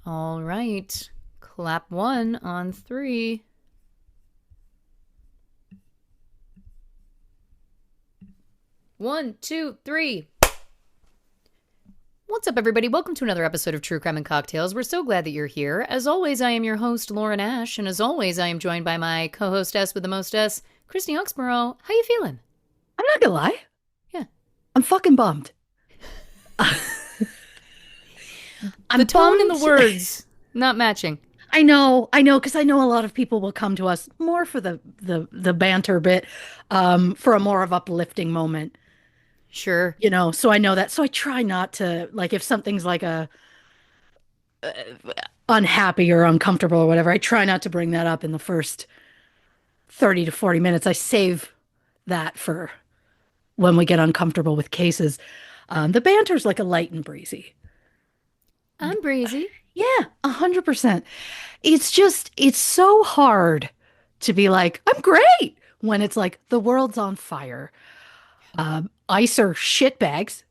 All right. Clap one on three. One, two, three. What's up, everybody? Welcome to another episode of True Crime and Cocktails. We're so glad that you're here. As always, I am your host, Lauren Ash, and as always, I am joined by my co-hostess with the mostess, Christy Oxborrow. How you feeling? I'm not gonna lie. Yeah. I'm fucking bummed. The I'm tone and the bummed. words not matching. because I know a lot of people will come to us more for the banter bit, for a more of uplifting moment, Sure. So I know that. So I try not to like if something's like a unhappy or uncomfortable or whatever, I try not to bring that up in the first 30 to 40 minutes. I save that for when we get uncomfortable with cases. The banter's like a light and breezy. I'm breezy. Yeah, 100%. It's so hard to be like, I'm great when it's like the world's on fire. Ice or shit bags,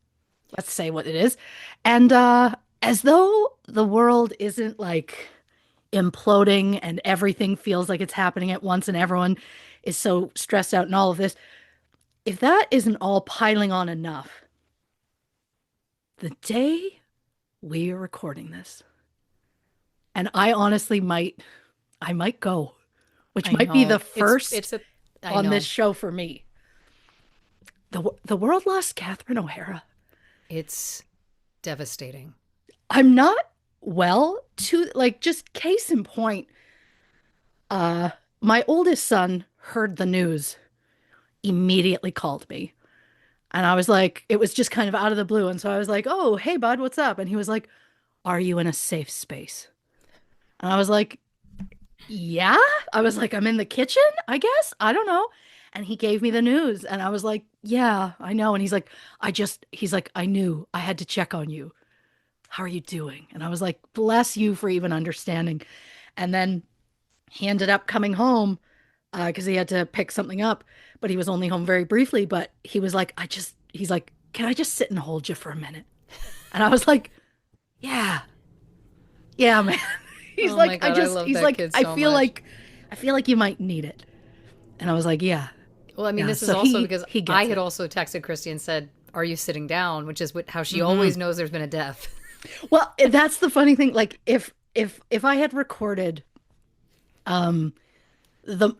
let's say what it is. And as though the world isn't like imploding and everything feels like it's happening at once and everyone is so stressed out and all of this, if that isn't all piling on enough, the day we are recording this, and I might go, which I might be the know. It's first a I on this know. show for me. The world lost Catherine O'Hara. It's devastating. I'm not well to like just case in point. My oldest son heard the news, immediately called me. And I was like, it was just kind of out of the blue. And so I was like, oh, hey, bud, what's up? And he was like, are you in a safe space? And I was like, yeah. I was like, I'm in the kitchen, I guess. I don't know. And he gave me the news. And I was like, yeah, I know. And he's like, I knew I had to check on you. How are you doing? And I was like, bless you for even understanding. And then he ended up coming home because he had to pick something up, but he was only home very briefly. But he was like, he's like, can I just sit and hold you for a minute? And I was like, yeah, yeah, man. He's Oh my like, god, I love he's that like, kid so much. I feel like you might need it. And I was like, yeah, Well, I mean, yeah. this is So also because he I gets had it. also texted Christy and said, "Are you sitting down?" Which is how she Hmm. always knows there's been a death. Well, that's the funny thing. Like, if I had recorded, um, the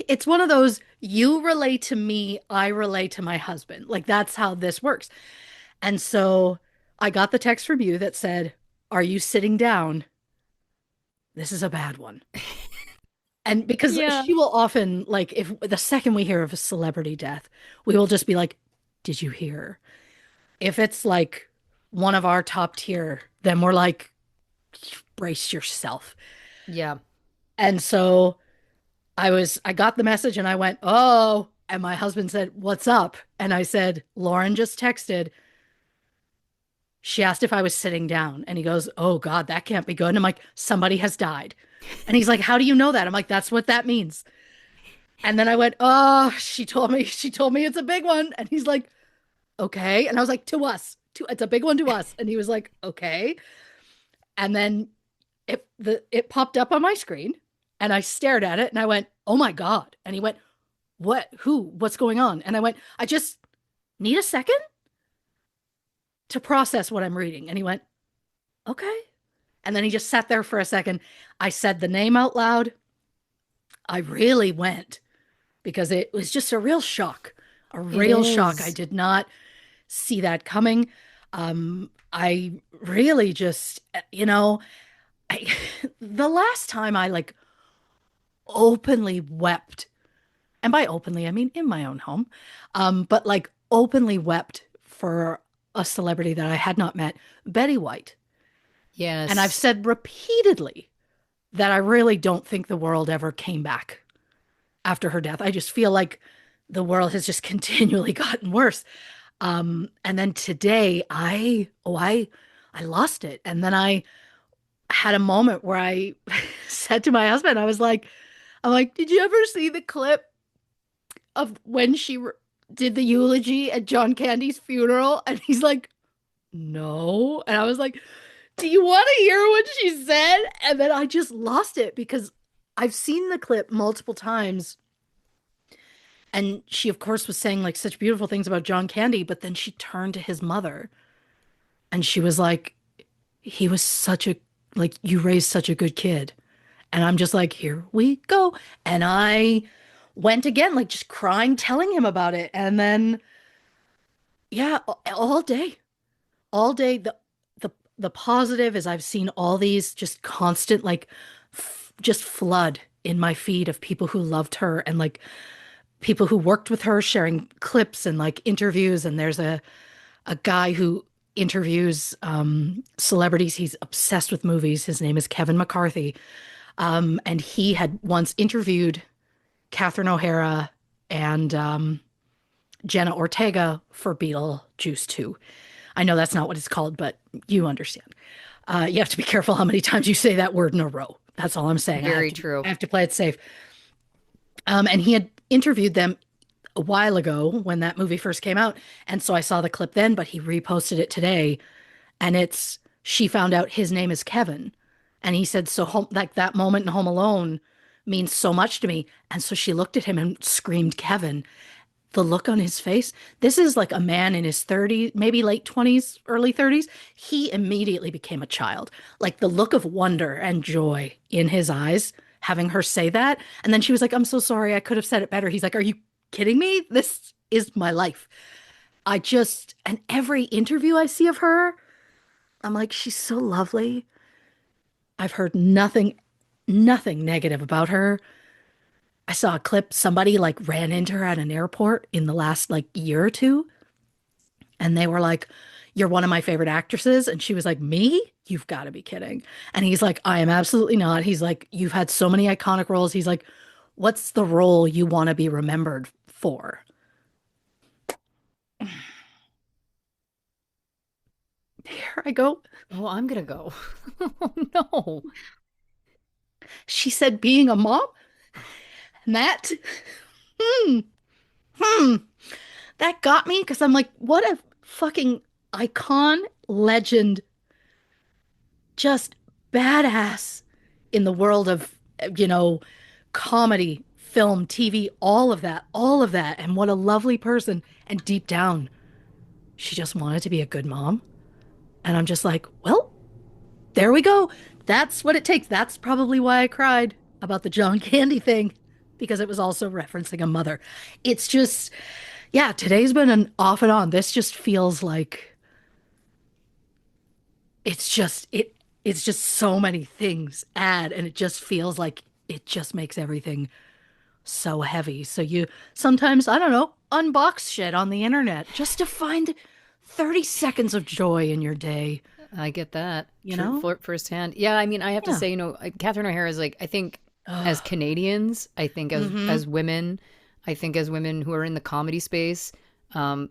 it's one of those you relay to me, I relay to my husband. Like that's how this works. And so I got the text from you that said, "Are you sitting down? This is a bad one." And because Yeah. she will often like if the second we hear of a celebrity death, we will just be like, "Did you hear?" If it's like one of our top tier, then we're like, "Brace yourself." Yeah. And so I got the message and I went, "Oh," and my husband said, "What's up?" And I said, "Lauren just texted. She asked if I was sitting down." And he goes, "Oh God, that can't be good." And I'm like, "Somebody has died." And he's like, "How do you know that?" I'm like, "That's what that means." And then I went, "Oh, she told me it's a big one." And he's like, "Okay." And I was like, "To us. It's a big one to us." And he was like, "Okay." And then it popped up on my screen and I stared at it and I went, "Oh my God." And he went, what's going on?" And I went, "I just need a second to process what I'm reading." And he went, "Okay." And then he just sat there for a second. I said the name out loud. I really went because it was just a It real shock. I is. did not see that coming. I really just, I, the last time I like openly wept, and by openly, I mean in my own home, but like openly wept for a celebrity that I had not met, Betty White. And I've Yes. said repeatedly that I really don't think the world ever came back after her death. I just feel like the world has just continually gotten worse. And then today I lost it. And then I had a moment where I said to my husband, I'm like, did you ever see the clip of when did the eulogy at John Candy's funeral? And he's like, no. And I was like, Do you want to hear what she said? And then I just lost it because I've seen the clip multiple times. And she, of course, was saying like such beautiful things about John Candy, but then she turned to his mother and she was like, he was such a, like, you raised such a good kid. And I'm just like, here we go. And I went again, like just crying, telling him about it. And then, yeah, all day, the positive is I've seen all these just constant, like, just flood in my feed of people who loved her and like people who worked with her sharing clips and like interviews. And there's a guy who interviews celebrities. He's obsessed with movies. His name is Kevin McCarthy. And he had once interviewed Catherine O'Hara and Jenna Ortega for Beetlejuice 2. I know that's not what it's called, but you understand. You have to be careful how many times you say that word in a row. That's all I'm saying. Very true. I have to play it safe. And he had interviewed them a while ago when that movie first came out. And so I saw the clip then, but he reposted it today. And she found out his name is Kevin. And he said, so like that moment in Home Alone means so much to me. And so she looked at him and screamed, Kevin. The look on his face. This is like a man in his 30s, maybe late 20s, early 30s. He immediately became a child. Like the look of wonder and joy in his eyes, having her say that. And then she was like, I'm so sorry. I could have said it better. He's like, are you kidding me? This is my life. And every interview I see of her, I'm like, she's so lovely. I've heard nothing negative about her. I saw a clip, somebody like ran into her at an airport in the last like year or two. And they were like, you're one of my favorite actresses. And she was like, me? You've got to be kidding. And he's like, I am absolutely not. He's like, you've had so many iconic roles. He's like, what's the role you want to be remembered for? Here I go. Oh, I'm gonna go. Oh no. She said being a mom. And that, hmm, hmm, that got me because I'm like, what a fucking icon, legend, just badass in the world of, you know, comedy, film, TV, all of that, all of that. And what a lovely person. And deep down, she just wanted to be a good mom. And I'm just like, well, there we go. That's what it takes. That's probably why I cried about the John Candy thing, because it was also referencing a mother. It's just, yeah, today's been an off and on. This just feels like it's just so many things add, and it just feels like it just makes everything so heavy. So you sometimes, I don't know, unbox shit on the internet just to find 30 seconds of joy in your day. I get that. You True, know? firsthand. Yeah, I mean, I have to Yeah. say, Catherine O'Hara is like, I think as Canadians, I think as women, I think as women who are in the comedy space,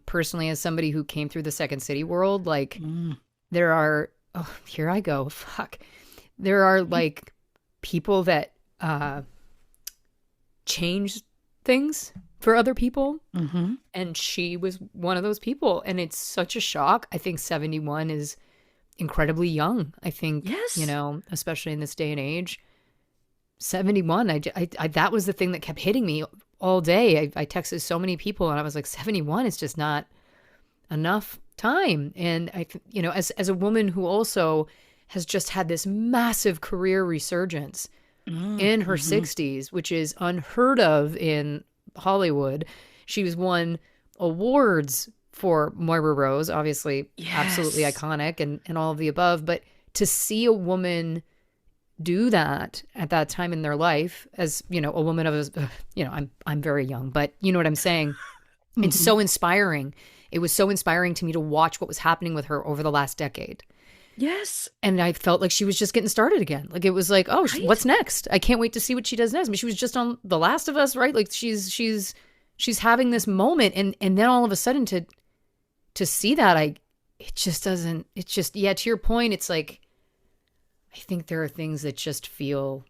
personally, as somebody who came through the Second City world, like there are, oh, here I go, fuck. There are like people that change things for other people. Mm-hmm. And she was one of those people. And it's such a shock. I think 71 is incredibly young. I think, Yes. especially in this day and age. 71, I that was the thing that kept hitting me all day. I texted so many people and I was like, 71 is just not enough time. And as a woman who also has just had this massive career resurgence in her 60s, which is unheard of in Hollywood. She was won awards for Moira Rose, obviously absolutely iconic and all of the above. But to see a woman do that at that time in their life, as a woman of I'm very young, but you know what I'm saying. It's so inspiring. It was so inspiring to me to watch what was happening with her over the last decade. Yes. And I felt like she was just getting started again. Like it was like, oh, Right? what's next? I can't wait to see what she does next. I mean, she was just on The Last of Us, right? Like she's having this moment, and then all of a sudden to see that, to your point, it's like, I think there are things that just feel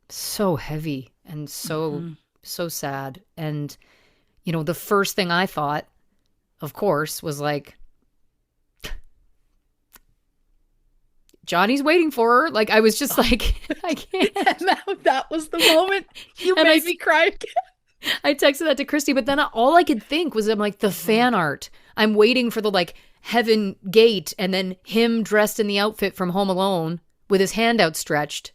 so heavy and so sad. And, the first thing I thought, of course, was like, Johnny's waiting for her. Like, I was just like, I can't. And that was the moment you And made me cry again. I texted that to Christy, but then all I could think was, I'm like, the fan art. I'm waiting for the like heaven gate and then him dressed in the outfit from Home Alone with his hand outstretched.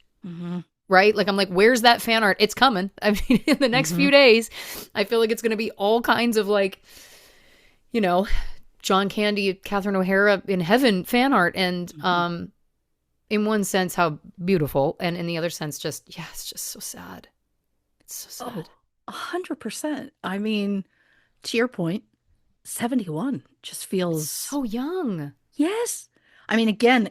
Right? Like, I'm like, where's that fan art? It's coming. I mean, in the next few days, I feel like it's going to be all kinds of like, you know, John Candy, Catherine O'Hara in heaven fan art. And in one sense, how beautiful. And in the other sense, just, yeah, it's just so sad. It's so sad. 100%. I mean, to your point, 71 just feels so young. Yes. I mean, again,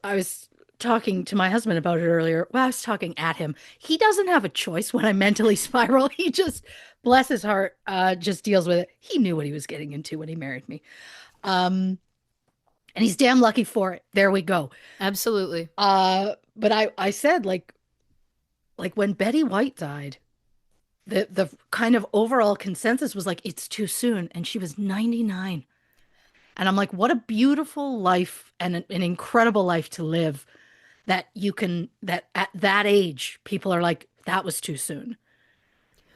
I was talking to my husband about it earlier. Well, I was talking at him. He doesn't have a choice when I mentally spiral. He just, bless his heart, just deals with it. He knew what he was getting into when he married me. And he's damn lucky for it. There we go. Absolutely. But I said, like when Betty White died, the kind of overall consensus was like, it's too soon. And she was 99. And I'm like, what a beautiful life and an incredible life to live that at that age, people are like, that was too soon.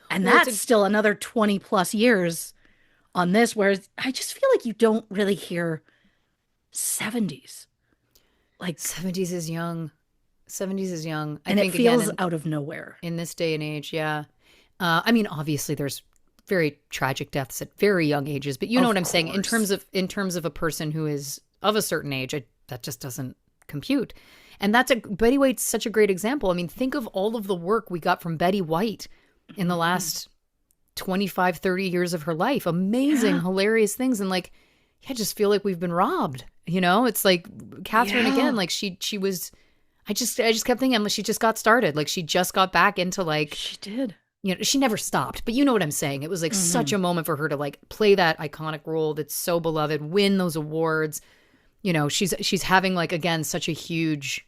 And that's still another 20 plus years on this, whereas I just feel like you don't really hear 70s. Like 70s is young. 70s is young. And I think it feels again, out of nowhere. In this day and age, yeah. I mean, obviously there's very tragic deaths at very young ages, but you know what I'm saying? In terms of a person who is of a certain age, that just doesn't compute. And Betty White's such a great example. I mean, think of all of the work we got from Betty White in the last 25, 30 years of her life. Amazing, hilarious things. And like, I just feel like we've been robbed. You know, it's like Catherine again, like she was, I just kept thinking, she just got started. Like she just got back into like. She did. You know, she never stopped, but you know what I'm saying? It was like such a moment for her to like play that iconic role that's so beloved, win those awards. You know, she's having like, again, such a huge,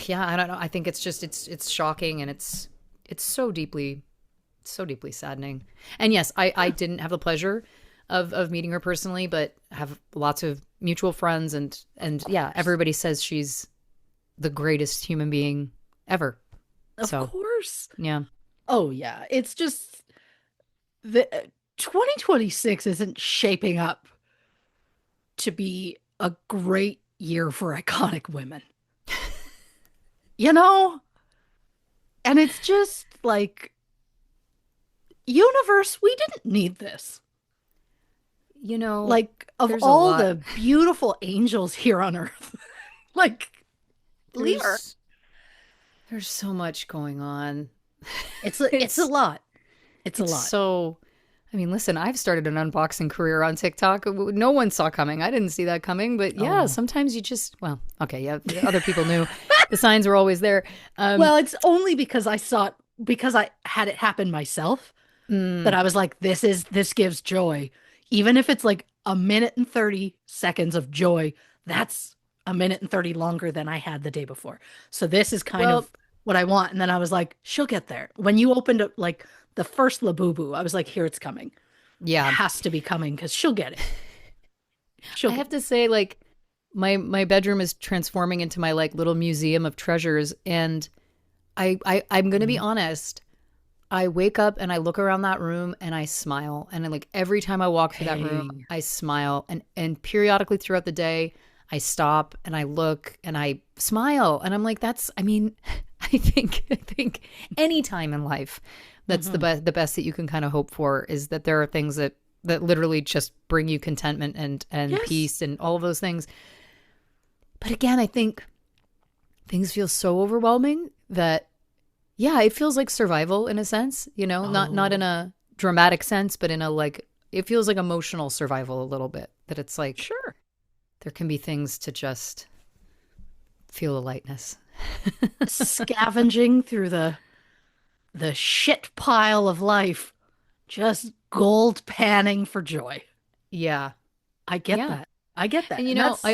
yeah, I don't know. I think it's just, it's shocking and it's so deeply saddening. And yes, I didn't have the pleasure of meeting her personally, but have lots of mutual friends and yeah, everybody says she's the greatest human being ever. Of course. Yeah. Oh, yeah. It's just the 2026 isn't shaping up to be a great year for iconic women. You know? And it's just like, universe, we didn't need this. You know, like of all the beautiful angels here on earth, like, leave her. There's so much going on. It's a lot. It's a lot. So, I mean, listen, I've started an unboxing career on TikTok. No one saw coming. I didn't see that coming. But yeah, sometimes you just, well, okay, yeah, other people knew. The signs were always there. Well, it's only because I saw it, because I had it happen myself, that I was like, this gives joy. Even if it's like a minute and 30 seconds of joy, that's a minute and 30 longer than I had the day before. So this is kind of what I want. And then I was like, she'll get there. When you opened up like the first Labubu, I was like, here, it's coming. Yeah. It has to be coming because she'll get it. I have to say, like, my bedroom is transforming into my like little museum of treasures. And I'm going to be honest. I wake up and I look around that room and I smile. And like every time I walk through that room, I smile. And periodically throughout the day, I stop and I look and I smile. And I'm like, I think any time in life, that's the best that you can kind of hope for, is that there are things that literally just bring you contentment and peace and all of those things. But again, I think things feel so overwhelming that, yeah, it feels like survival in a sense, you know, not in a dramatic sense, but in a like, it feels like emotional survival a little bit, that it's like, sure, there can be things to just feel a lightness. Scavenging through the shit pile of life, just gold panning for joy. Yeah. I get that. I get that. And you know, I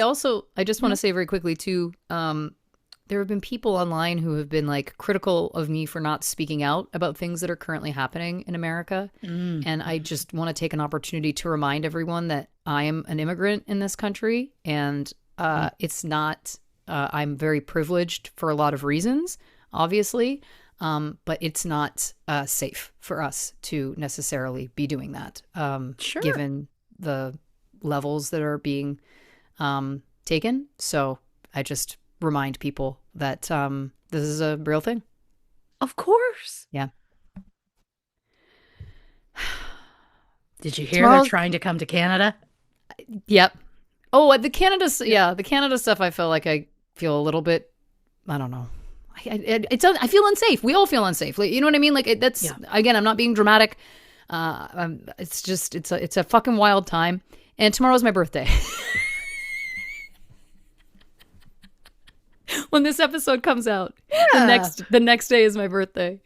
just want to say very quickly too, there have been people online who have been like critical of me for not speaking out about things that are currently happening in America. And I just want to take an opportunity to remind everyone that I am an immigrant in this country, and it's not I'm very privileged for a lot of reasons, obviously, but it's not safe for us to necessarily be doing that, Sure. given the levels that are being taken. So I just remind people that this is a real thing. Of course. Yeah. Did you hear they're Tomorrow's, trying to come to Canada? yep. Oh, the Canada stuff. I feel like I feel a little bit. I don't know. I feel unsafe. We all feel unsafe. Like, you know what I mean? Like that's again. I'm not being dramatic. It's just it's a fucking wild time. And tomorrow's my birthday. When this episode comes out, the next day is my birthday.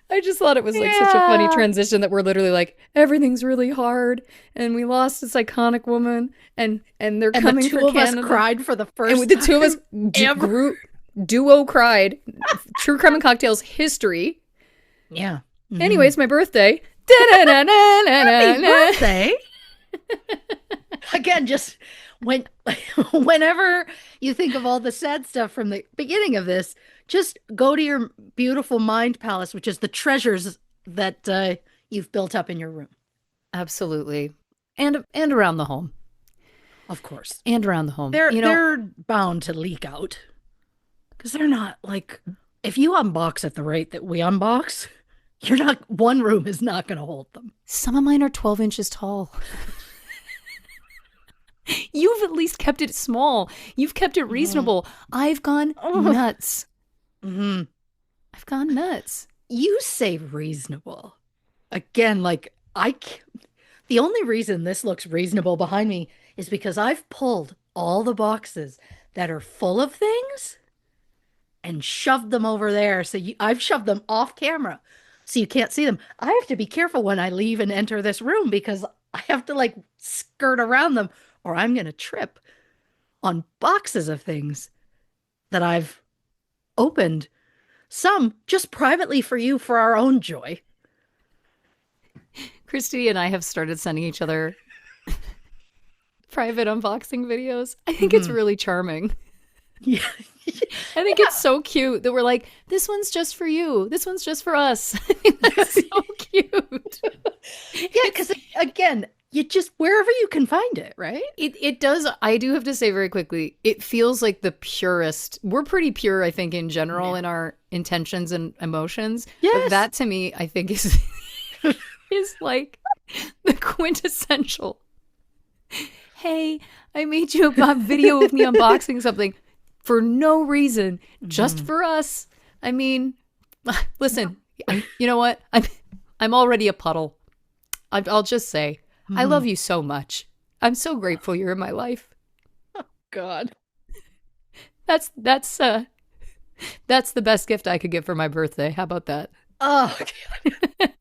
I just thought it was like such a funny transition that we're literally like, everything's really hard and we lost this iconic woman and they're coming the two for of Canada. us cried for the first And the two of us ever. duo cried. True Crime and Cocktails history. Yeah. Mm-hmm. Anyway, it's my birthday. Happy birthday. Again, just whenever you think of all the sad stuff from the beginning of this, just go to your beautiful mind palace, which is the treasures that you've built up in your room. Absolutely. And around the home. Of course. And around the home. They're bound to leak out. Because they're not like, if you unbox at the rate that we unbox, one room is not going to hold them. Some of mine are 12 inches tall. You've at least kept it small. You've kept it reasonable. Mm-hmm. I've gone nuts. Mm-hmm. I've gone nuts. You say reasonable. Again, like the only reason this looks reasonable behind me is because I've pulled all the boxes that are full of things and shoved them over there. So I've shoved them off camera so you can't see them. I have to be careful when I leave and enter this room because I have to like skirt around them or I'm going to trip on boxes of things that I've opened. Some just privately for you for our own joy. Christy and I have started sending each other private unboxing videos. I think it's really charming. Yeah. I think it's so cute that we're like, this one's just for you. This one's just for us. I think that's so cute. Yeah, because again, you just wherever you can find it, right? It does. I do have to say very quickly, it feels like the purest. We're pretty pure, I think, in general in our intentions and emotions. Yes. But that to me, I think is like the quintessential. Hey, I made you a video of me unboxing something for no reason, just for us. I mean, listen, you know what? I'm already a puddle. I'll just say, I love you so much. I'm so grateful you're in my life. Oh, God. That's the best gift I could get for my birthday. How about that? Oh, God.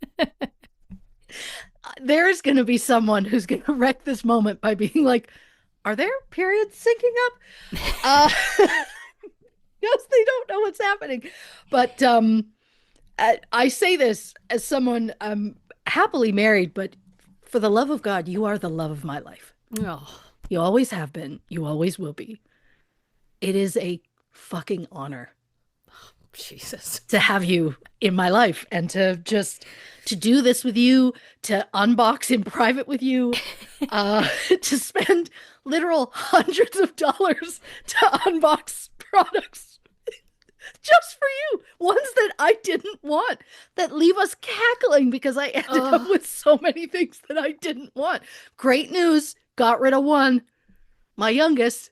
There's going to be someone who's going to wreck this moment by being like, are their periods syncing up? Because they don't know what's happening. But I say this as someone happily married, but for the love of God, you are the love of my life. Oh. You always have been. You always will be. It is a fucking honor. Jesus. To have you in my life and to do this with you, to unbox in private with you, to spend literal hundreds of dollars to unbox products just for you. Ones that I didn't want, that leave us cackling because I ended up with so many things that I didn't want. Great news. Got rid of one. My youngest.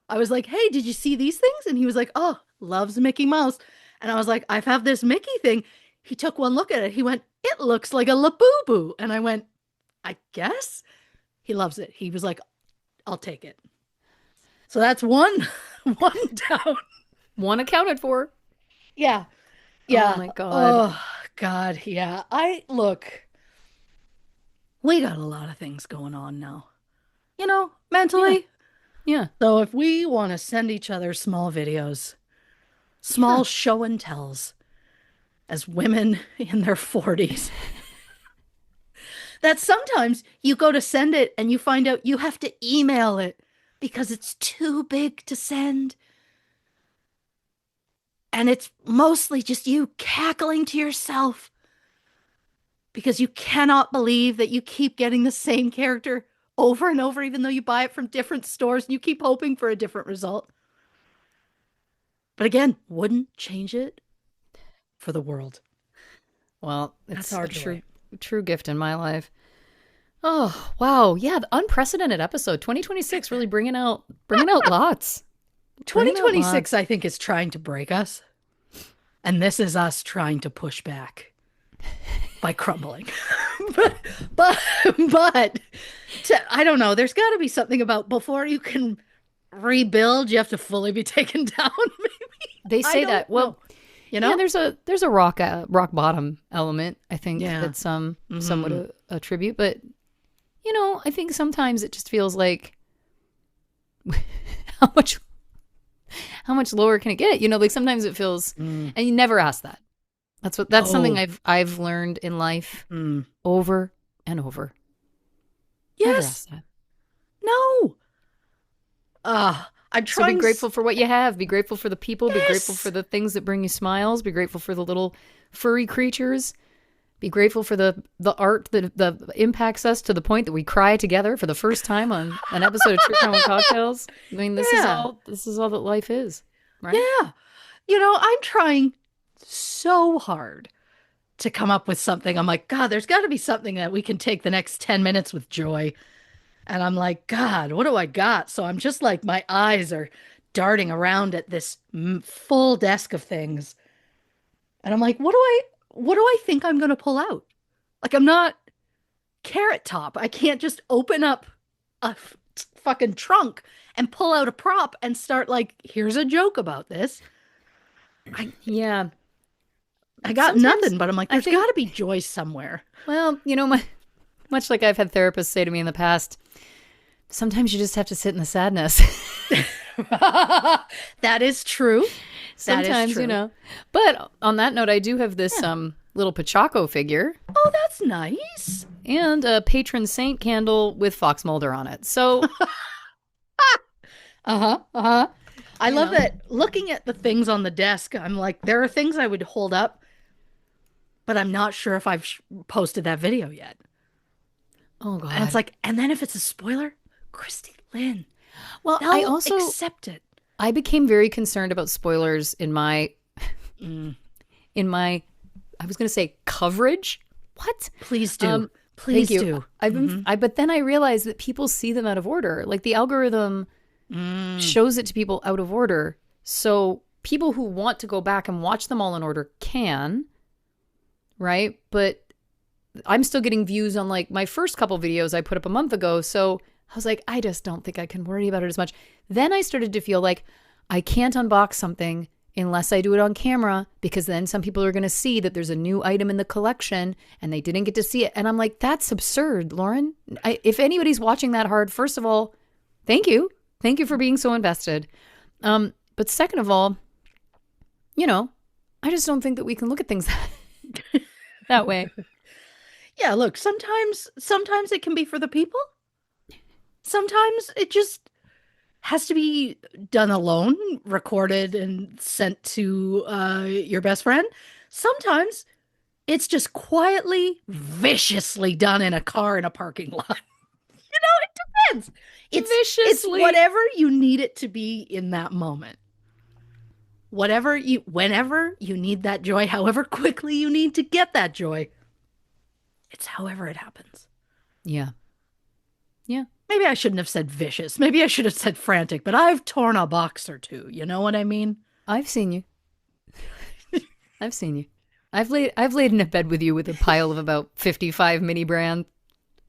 I was like, hey, did you see these things? And he was like, oh, loves Mickey Mouse. And I was like, I have this Mickey thing. He took one look at it. He went, it looks like a Labubu. And I went, I guess. He loves it. He was like, I'll take it. So that's one down. One accounted for. Yeah. Yeah. Oh my God. Oh God. Yeah. We got a lot of things going on now. You know, mentally. Yeah. So if we want to send each other small videos, small show and tells as women in their 40s, that sometimes you go to send it and you find out you have to email it because it's too big to send. And it's mostly just you cackling to yourself because you cannot believe that you keep getting the same character over and over, even though you buy it from different stores and you keep hoping for a different result. But again, wouldn't change it for the world. Well, That's it's our a joy. true gift in my life. Oh, wow. Yeah, the unprecedented episode 2026 really bringing out lots. Bringing out 2026, lots. I think, is trying to break us. And this is us trying to push back by crumbling. but, but, but, I don't know. There's got to be something about before you can rebuild, you have to fully be taken down. Maybe. They I say don't that. know. Well, yeah, there's a rock bottom element, I think, Yeah. that some would attribute, but I think sometimes it just feels like how much how much lower can it get? Like sometimes it feels, and you never ask that. That's something Oh. I've learned in life Mm. over and over. Never Yes. ask that. No. I'm So be trying. grateful for what you have. Be grateful for the people. Be grateful for Yes. the things that bring you smiles. Be grateful for the little furry creatures. Be grateful for the art that impacts us to the point that we cry together for the first time on an episode of True Crime and Cocktails. I mean, Yeah. this is all that life is, right? Yeah. I'm trying so hard to come up with something. I'm like, God, there's got to be something that we can take the next 10 minutes with joy. And I'm like, God, what do I got? So I'm just like, my eyes are darting around at this full desk of things. And I'm like, what do I think I'm going to pull out? Like, I'm not Carrot Top. I can't just open up a fucking trunk and pull out a prop and start like, here's a joke about this. I Yeah. I got Sometimes nothing, but I'm like, I there's got think, to be joy somewhere. well, much like I've had therapists say to me in the past, sometimes you just have to sit in the sadness. That is true. That is Sometimes, true. But on that note, I do have this Yeah. little Pachaco figure Oh, that's nice. and a patron saint candle with Fox Mulder on it. So, Uh-huh. Uh-huh. I you love know, that. Looking at the things on the desk, I'm like, there are things I would hold up, but I'm not sure if I've posted that video yet. oh And it's God. like, and then if it's a spoiler, Christy Lynn, Well, they'll accept it. I became very concerned about spoilers in my, Mm. I was going to say coverage. What? Please do. Um, Please Thank you. do. But then I realized that people see them out of order. Like the algorithm Mm. shows it to people out of order. So people who want to go back and watch them all in order can, right? But I'm still getting views on like my first couple videos I put up a month ago. So I was like, I just don't think I can worry about it as much. Then I started to feel like I can't unbox something unless I do it on camera, because then some people are going to see that there's a new item in the collection and they didn't get to see it. And I'm like, that's absurd, Lauren. If anybody's watching that hard, first of all, thank you. Thank you for being so invested. But second of all, I just don't think that we can look at things that way. Yeah, look, sometimes it can be for the people. Sometimes it just has to be done alone, recorded and sent to your best friend. Sometimes it's just quietly, viciously done in a car in a parking lot. It depends. It's Viciously. whatever you need it to be in that moment. Whenever you need that joy, however quickly you need to get that joy, it's however it happens. Yeah. Yeah. Maybe I shouldn't have said vicious. Maybe I should have said frantic, but I've torn a box or two. You know what I mean? I've seen you. I've seen you. I've laid in a bed with you with a pile of about 55 mini brand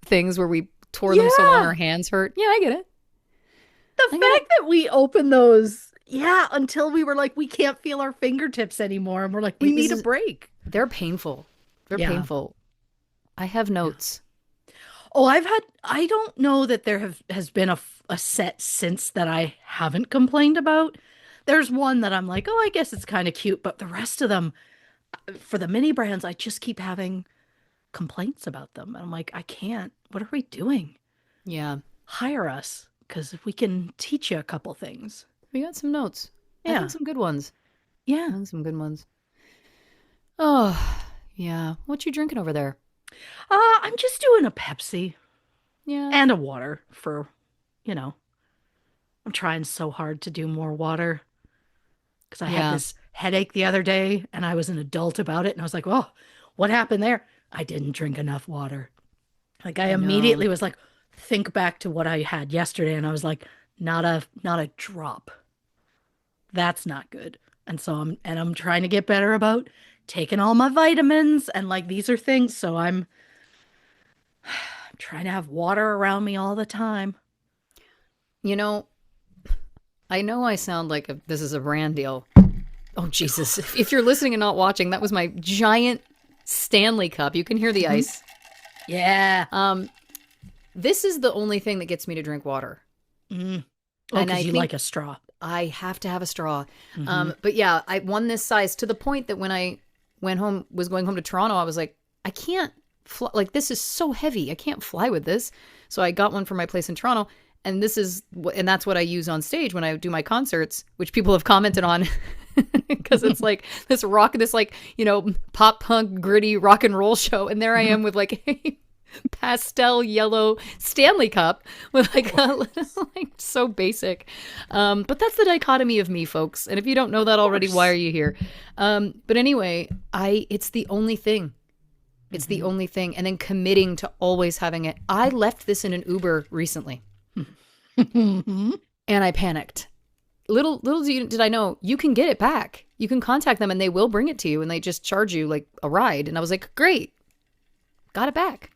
things where we tore them so long Yeah. our hands hurt. Yeah, I get it. The I get fact that we opened those, yeah, until we were like, we can't feel our fingertips anymore. And we're like, we need a break. They're painful. They're Yeah. painful. I have notes. Oh, I don't know that has been a set since that I haven't complained about. There's one that I'm like, oh, I guess it's kind of cute. But the rest of them, for the mini brands, I just keep having complaints about them. And I'm like, I can't. What are we doing? Yeah. Hire us, because we can teach you a couple things. We got some notes. I Yeah. think some good ones. Yeah. I think some good ones. Oh, yeah. What you drinking over there? I'm just doing a Pepsi Yeah, and a water for, you know, I'm trying so hard to do more water because I had yeah. this headache the other day and I was an adult about it. And I was like, oh, what happened there? I didn't drink enough water. Like I I know. immediately was like, think back to what I had yesterday. And I was like, not a drop. That's not good. And I'm trying to get better about taking all my vitamins and like these are things. So I'm trying to have water around me all the time. You know I sound like this is a brand deal. Oh, Jesus. If you're listening and not watching, that was my giant Stanley cup. You can hear the Mhm. ice. Yeah. Um, this is the only thing that gets me to drink water. Mm. Oh, And because I you like think a straw. I have to have a straw. Hmm. But yeah, I won this size to the point that when I was going home to Toronto, I was like, I can't fly. Like, this is so heavy. I can't fly with this. So I got one for my place in Toronto. And and that's what I use on stage when I do my concerts, which people have commented on because it's like this like, pop punk gritty rock and roll show. And there I am with like a pastel yellow Stanley cup with like like so basic. But that's the dichotomy of me, folks. And if you don't know that already, why are Course. you here? But anyway, it's the only thing. It's the Hmm. only thing. And then committing to always having it. I left this in an Uber recently Hmm. and I panicked. Little did I know, you can get it back. You can contact them and they will bring it to you and they just charge you like a ride. And I was like, great, got it back.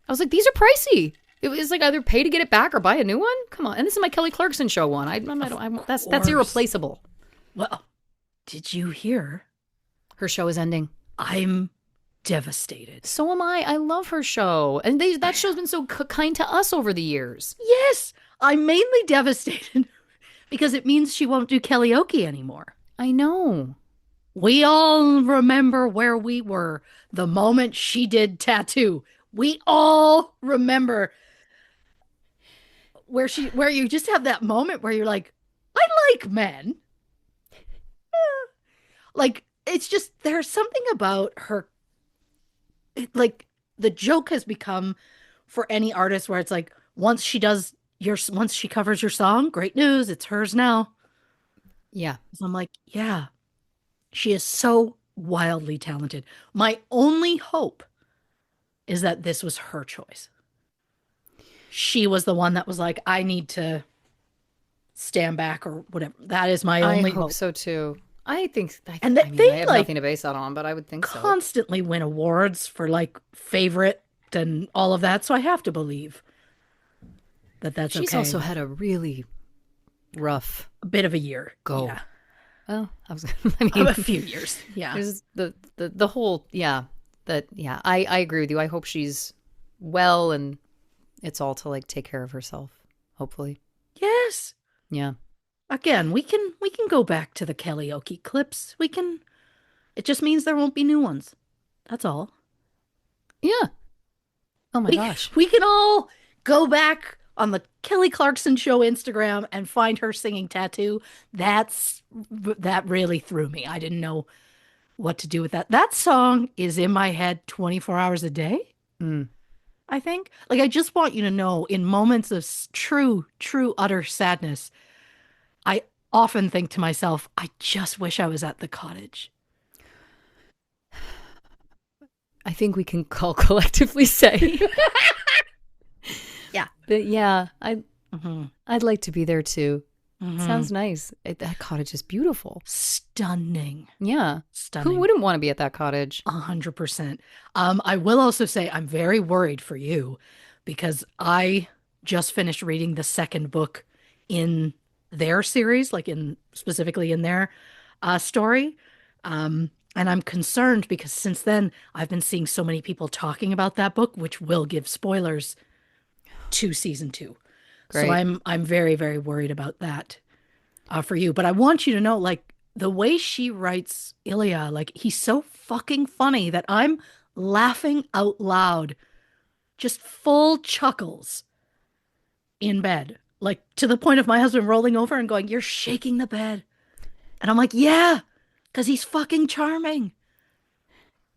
I was like, these are pricey. It was like either pay to get it back or buy a new one. Come on, and this is my Kelly Clarkson show one. Of That's course. irreplaceable. Well, did you hear? Her show is ending. I'm devastated. So am I. I love her show, and that show's been so kind to us over the years. Yes, I'm mainly devastated because it means she won't do karaoke anymore. I know. We all remember where we were the moment she did Tattoo. We all remember where you just have that moment where you're like, I like men. Like it's just there's something about her like the joke has become for any artist where it's like once she covers your song, great news, it's hers now. Yeah. So I'm like, yeah, she is so wildly talented. My only hope is that this was her choice. She was the one that was like, I need to stand back or whatever. That is my I only hope hope. so too. I think. And I mean, they I have like nothing to base that on, but I would think so. constantly win awards for like favorite and all of that. So I have to believe that that's She's okay. also But had a really rough a bit of a year. go. Yeah. Well, I was. I mean, A few years. Yeah. there's the whole yeah that yeah I agree with you. I hope she's well and it's all to like take care of herself. Hopefully, Yes. yeah, Again, we can go back to the karaoke clips. We can it just means there won't be new ones. That's all. yeah. Oh my We gosh, we can all go back on the Kelly Clarkson Show Instagram and find her singing Tattoo. That really threw me. I didn't know what to do with that. That song is in my head 24 hours a day, mm. I think. Like I just want you to know in moments of true utter sadness, I often think to myself, I just wish I was at the cottage. I think we can all collectively say Yeah. that. Yeah, Hmm. I'd like to be there too. Hmm. Sounds nice. That cottage is beautiful. Stunning. Yeah, who Stunning. wouldn't want to be at that cottage? 100%. I will also say I'm very worried for you because I just finished reading the second book in their series, like in specifically in their story. And I'm concerned because since then I've been seeing so many people talking about that book, which will give spoilers to season two. So Great. I'm very, very worried about that for you. But I want you to know, like, the way she writes Ilya, like, he's so fucking funny that I'm laughing out loud, just full chuckles in bed, like, to the point of my husband rolling over and going, you're shaking the bed. And I'm like, yeah, because he's fucking charming.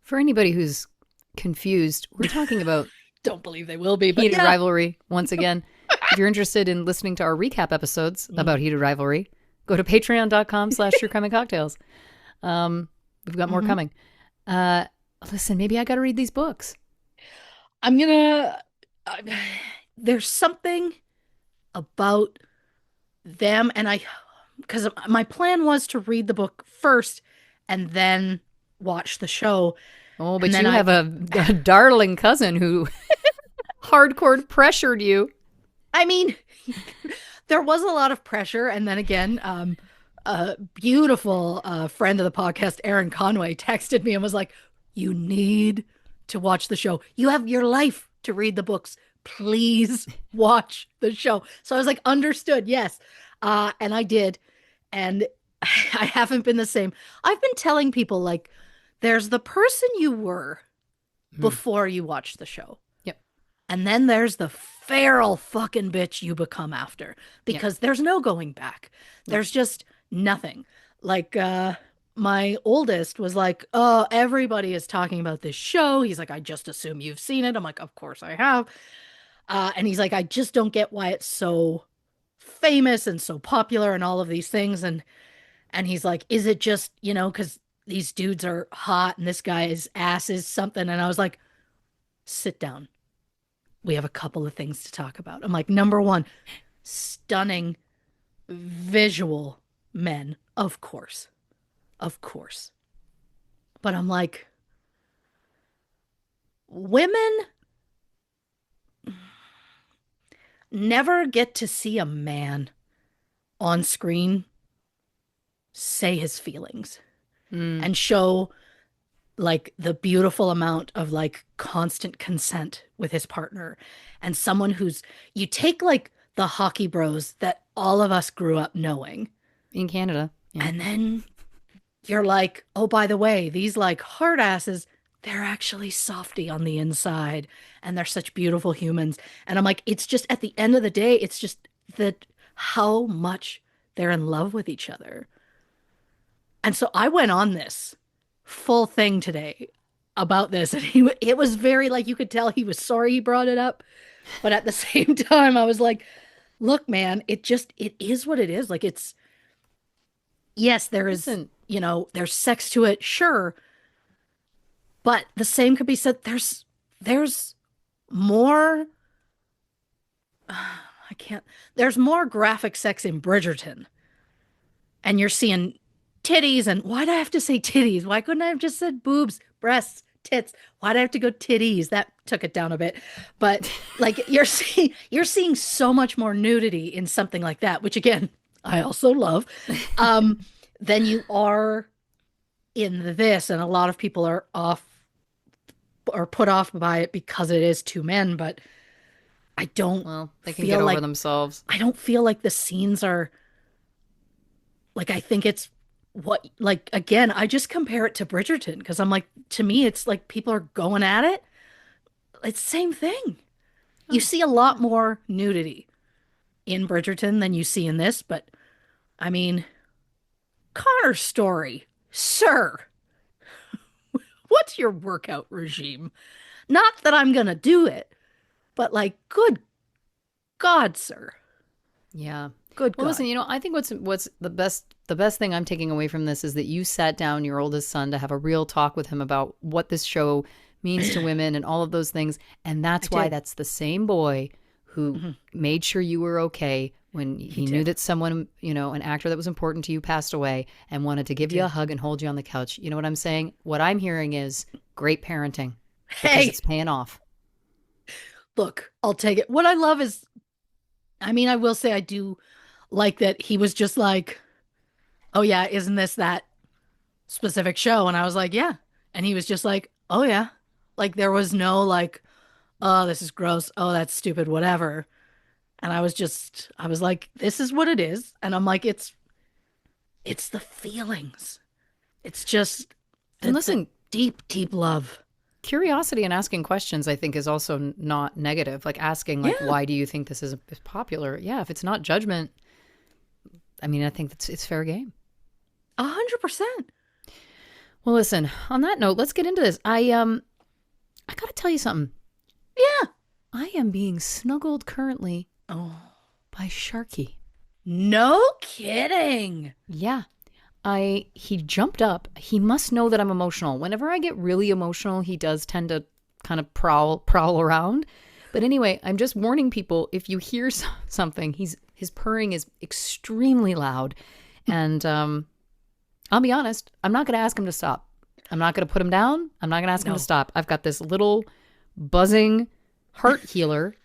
For anybody who's confused, we're talking about Don't believe they will be, but Heated yeah. Rivalry once again. If you're interested in listening to our recap episodes about Heated Rivalry, go to patreon.com/True Crime and Cocktails. We've got more coming. Listen, maybe I got to read these books. I'm gonna. There's something about them, and because my plan was to read the book first and then watch the show. Oh, but you have a darling cousin who hardcore pressured you. I mean, there was a lot of pressure, and then again, a beautiful friend of the podcast, Erin Conway, texted me and was like, "You need to watch the show. You have your life to read the books. Please watch the show." So I was like, "Understood, yes," and I did, and I haven't been the same. I've been telling people like, there's the person you were before you watched the show. Yep. And then there's the feral fucking bitch you become after, because there's no going back. There's just nothing. Like, my oldest was like, "Oh, everybody is talking about this show." He's like, "I just assume you've seen it." I'm like, "Of course I have." And he's like, "I just don't get why it's so famous and so popular and all of these things." And he's like, "Is it just, because these dudes are hot and this guy's ass is something?" And I was like, "Sit down. We have a couple of things to talk about." I'm like, number one, stunning visual men, of course. Of course. But I'm like, women never get to see a man on screen say his feelings and show like the beautiful amount of like constant consent with his partner, and someone who's, you take like the hockey bros that all of us grew up knowing in Canada, and then you're like, "Oh, by the way, these like hard asses, they're actually softy on the inside and they're such beautiful humans." And I'm like, it's just, at the end of the day, it's just that how much they're in love with each other. And so I went on this full thing today about this, and it was very, like, you could tell he was sorry he brought it up, but at the same time I was like, "Look, man, it is what it is." Like, it's, yes, there is, Listen, there's sex to it, sure, but the same could be said, there's more, there's more graphic sex in Bridgerton, and you're seeing titties, and why'd I have to say titties? Why couldn't I have just said boobs, breasts, tits? Why'd I have to go titties? That took it down a bit. But like, you're seeing so much more nudity in something like that, which again, I also love, than you are in this. And a lot of people are put off by it because it is two men, but I don't they can feel get over like themselves. I don't feel like the scenes are like, I think it's what, like, again, I just compare it to Bridgerton because I'm like, to me, it's like people are going at it. It's the same thing. You see a lot more nudity in Bridgerton than you see in this, but I mean, Connor's story, sir. What's your workout regime? Not that I'm gonna do it, but like, good God, sir. Yeah. Good Well, God. listen, I think what's the best thing I'm taking away from this is that you sat down your oldest son to have a real talk with him about what this show means to women and all of those things. And that's why that's the same boy who made sure you were okay when he knew that someone, an actor that was important to you passed away and wanted to give you a hug and hold you on the couch. You know what I'm saying? What I'm hearing is great parenting. Because it's paying off. Look, I'll take it. What I love is, I mean, I will say I do like that he was just like, "Oh yeah, isn't this that specific show?" And I was like, "Yeah." And he was just like, "Oh yeah." Like, there was no like, "Oh, this is gross. Oh, that's stupid, whatever." And I was like, "This is what it is." And I'm like, it's the feelings. It's just And listen, deep, deep love. Curiosity and asking questions, I think, is also not negative. Like asking, like, why do you think this is popular? Yeah, if it's not judgment, I mean, I think it's fair game. 100%. Well, listen, on that note, let's get into this. I got to tell you something. Yeah. I am being snuggled currently Oh, by Sharky. no kidding. Yeah. He jumped up. He must know that I'm emotional. Whenever I get really emotional, he does tend to kind of prowl around. But anyway, I'm just warning people, if you hear something, his purring is extremely loud. And I'll be honest, I'm not going to ask him to stop. I'm not going to put him down. I'm not going to ask him to stop. I've got this little buzzing heart healer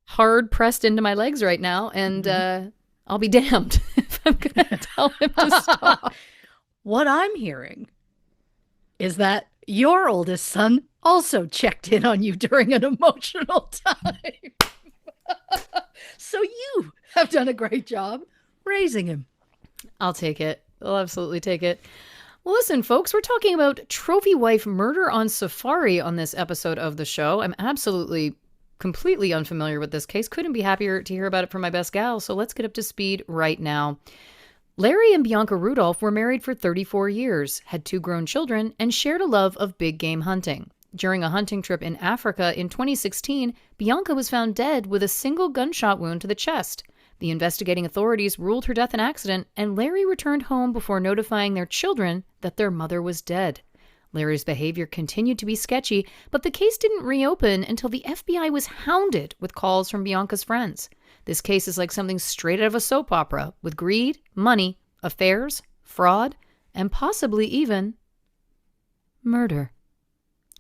hard pressed into my legs right now, and I'll be damned if I'm going to tell him to stop. What I'm hearing is that your oldest son also checked in on you during an emotional time. So you have done a great job raising him. I'll take it. I'll absolutely take it. Well, listen, folks, we're talking about trophy wife murder on safari on this episode of the show. I'm absolutely, completely unfamiliar with this case. Couldn't be happier to hear about it from my best gal. So let's get up to speed right now. Larry and Bianca Rudolph were married for 34 years, had 2 grown children, and shared a love of big game hunting. During a hunting trip in Africa in 2016, Bianca was found dead with a single gunshot wound to the chest. The investigating authorities ruled her death an accident, and Larry returned home before notifying their children that their mother was dead. Larry's behavior continued to be sketchy, but the case didn't reopen until the FBI was hounded with calls from Bianca's friends. This case is like something straight out of a soap opera, with greed, money, affairs, fraud, and possibly even murder.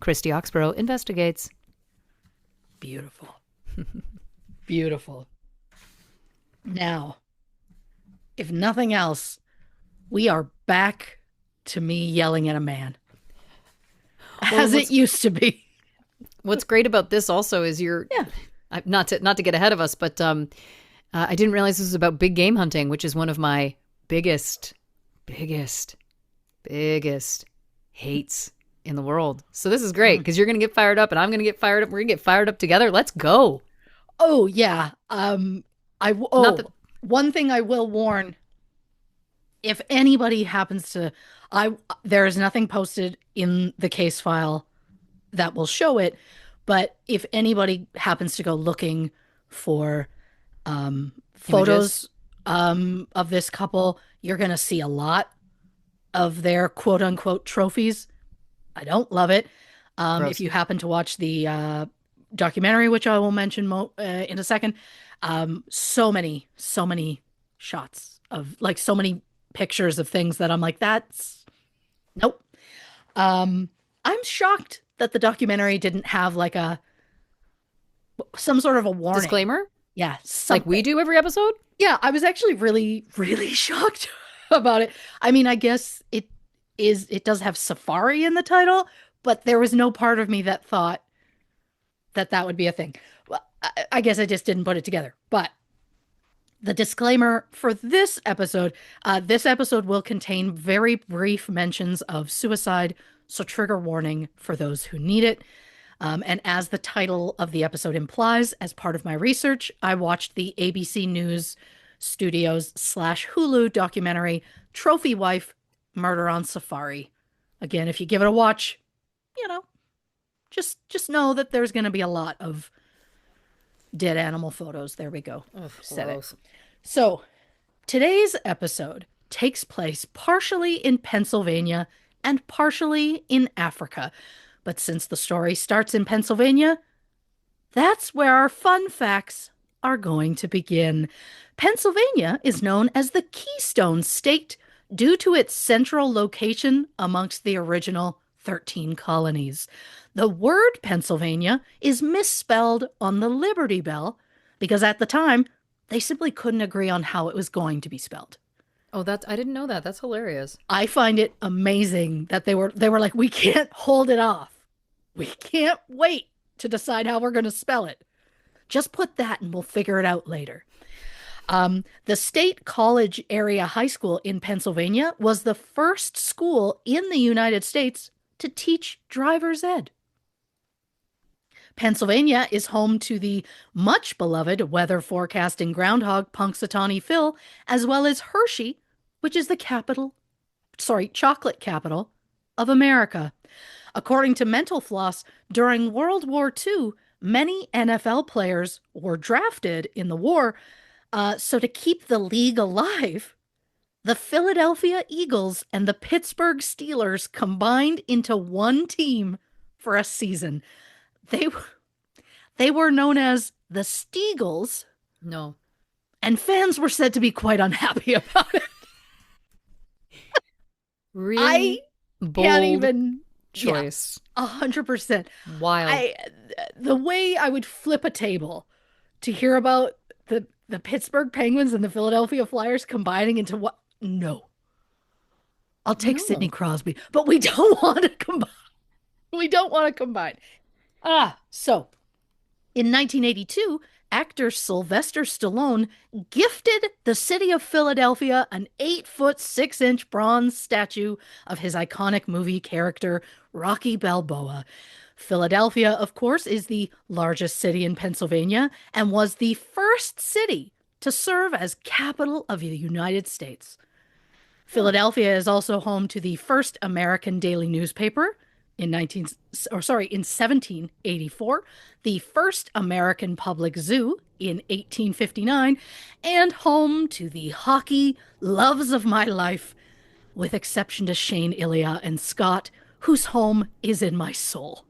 Christy Oxborrow investigates. Beautiful. Beautiful. Now, if nothing else, we are back to me yelling at a man. As it used to be. What's great about this also is not to get ahead of us, but I didn't realize this was about big game hunting, which is one of my biggest hates in the world. So this is great because you're going to get fired up and I'm going to get fired up. We're going to get fired up together. Let's go. Oh, yeah. One thing I will warn, if anybody happens to, there is nothing posted in the case file that will show it, but if anybody happens to go looking for photos of this couple, you're going to see a lot of their quote unquote trophies. I don't love it. If you happen to watch the documentary, which I will mention in a second, so many shots of, like, so many pictures of things that I'm like, that's nope. I'm shocked that the documentary didn't have like some sort of a warning. Disclaimer? Yeah. Like we do every episode? Yeah, I was actually really, really shocked about it. I mean, I guess it does have safari in the title, but there was no part of me that thought that would be a thing. Well, I guess I just didn't put it together. But the disclaimer for this episode will contain very brief mentions of suicide, so trigger warning for those who need it. And as the title of the episode implies, as part of my research, I watched the ABC News Studios / Hulu documentary, Trophy Wife, Murder on Safari. Again, if you give it a watch, just know that there's going to be a lot of dead animal photos. There we go. Said it. So today's episode takes place partially in Pennsylvania and partially in Africa. But since the story starts in Pennsylvania, that's where our fun facts are going to begin. Pennsylvania is known as the Keystone State due to its central location amongst the original 13 colonies. The word Pennsylvania is misspelled on the Liberty Bell because at the time, they simply couldn't agree on how it was going to be spelled. Oh, I didn't know that. That's hilarious. I find it amazing that they were like, we can't hold it off. We can't wait to decide how we're going to spell it. Just put that and we'll figure it out later. The State College Area High School in Pennsylvania was the first school in the United States to teach driver's ed. Pennsylvania is home to the much beloved weather forecasting groundhog Punxsutawney Phil, as well as Hershey, which is the capital chocolate capital of America. According to Mental Floss, during World War II, many NFL players were drafted in the war. So to keep the league alive, the Philadelphia Eagles and the Pittsburgh Steelers combined into one team for a season. They they were known as the Steagles, No. and fans were said to be quite unhappy about it. I Really can't bold even. Yeah, choice. 100%. Wild. I the way I would flip a table to hear about the Pittsburgh Penguins and the Philadelphia Flyers combining into what? No, I'll take Sidney No. Crosby, but we don't want to combine. We don't want to combine. So in 1982, actor Sylvester Stallone gifted the city of Philadelphia an 8-foot 6-inch bronze statue of his iconic movie character, Rocky Balboa. Philadelphia, of course, is the largest city in Pennsylvania and was the first city to serve as capital of the United States. Philadelphia is also home to the first American daily newspaper in 1784, the first American public zoo in 1859, and home to the hockey loves of my life, with exception to Shane, Ilya, and Scott, whose home is in my soul.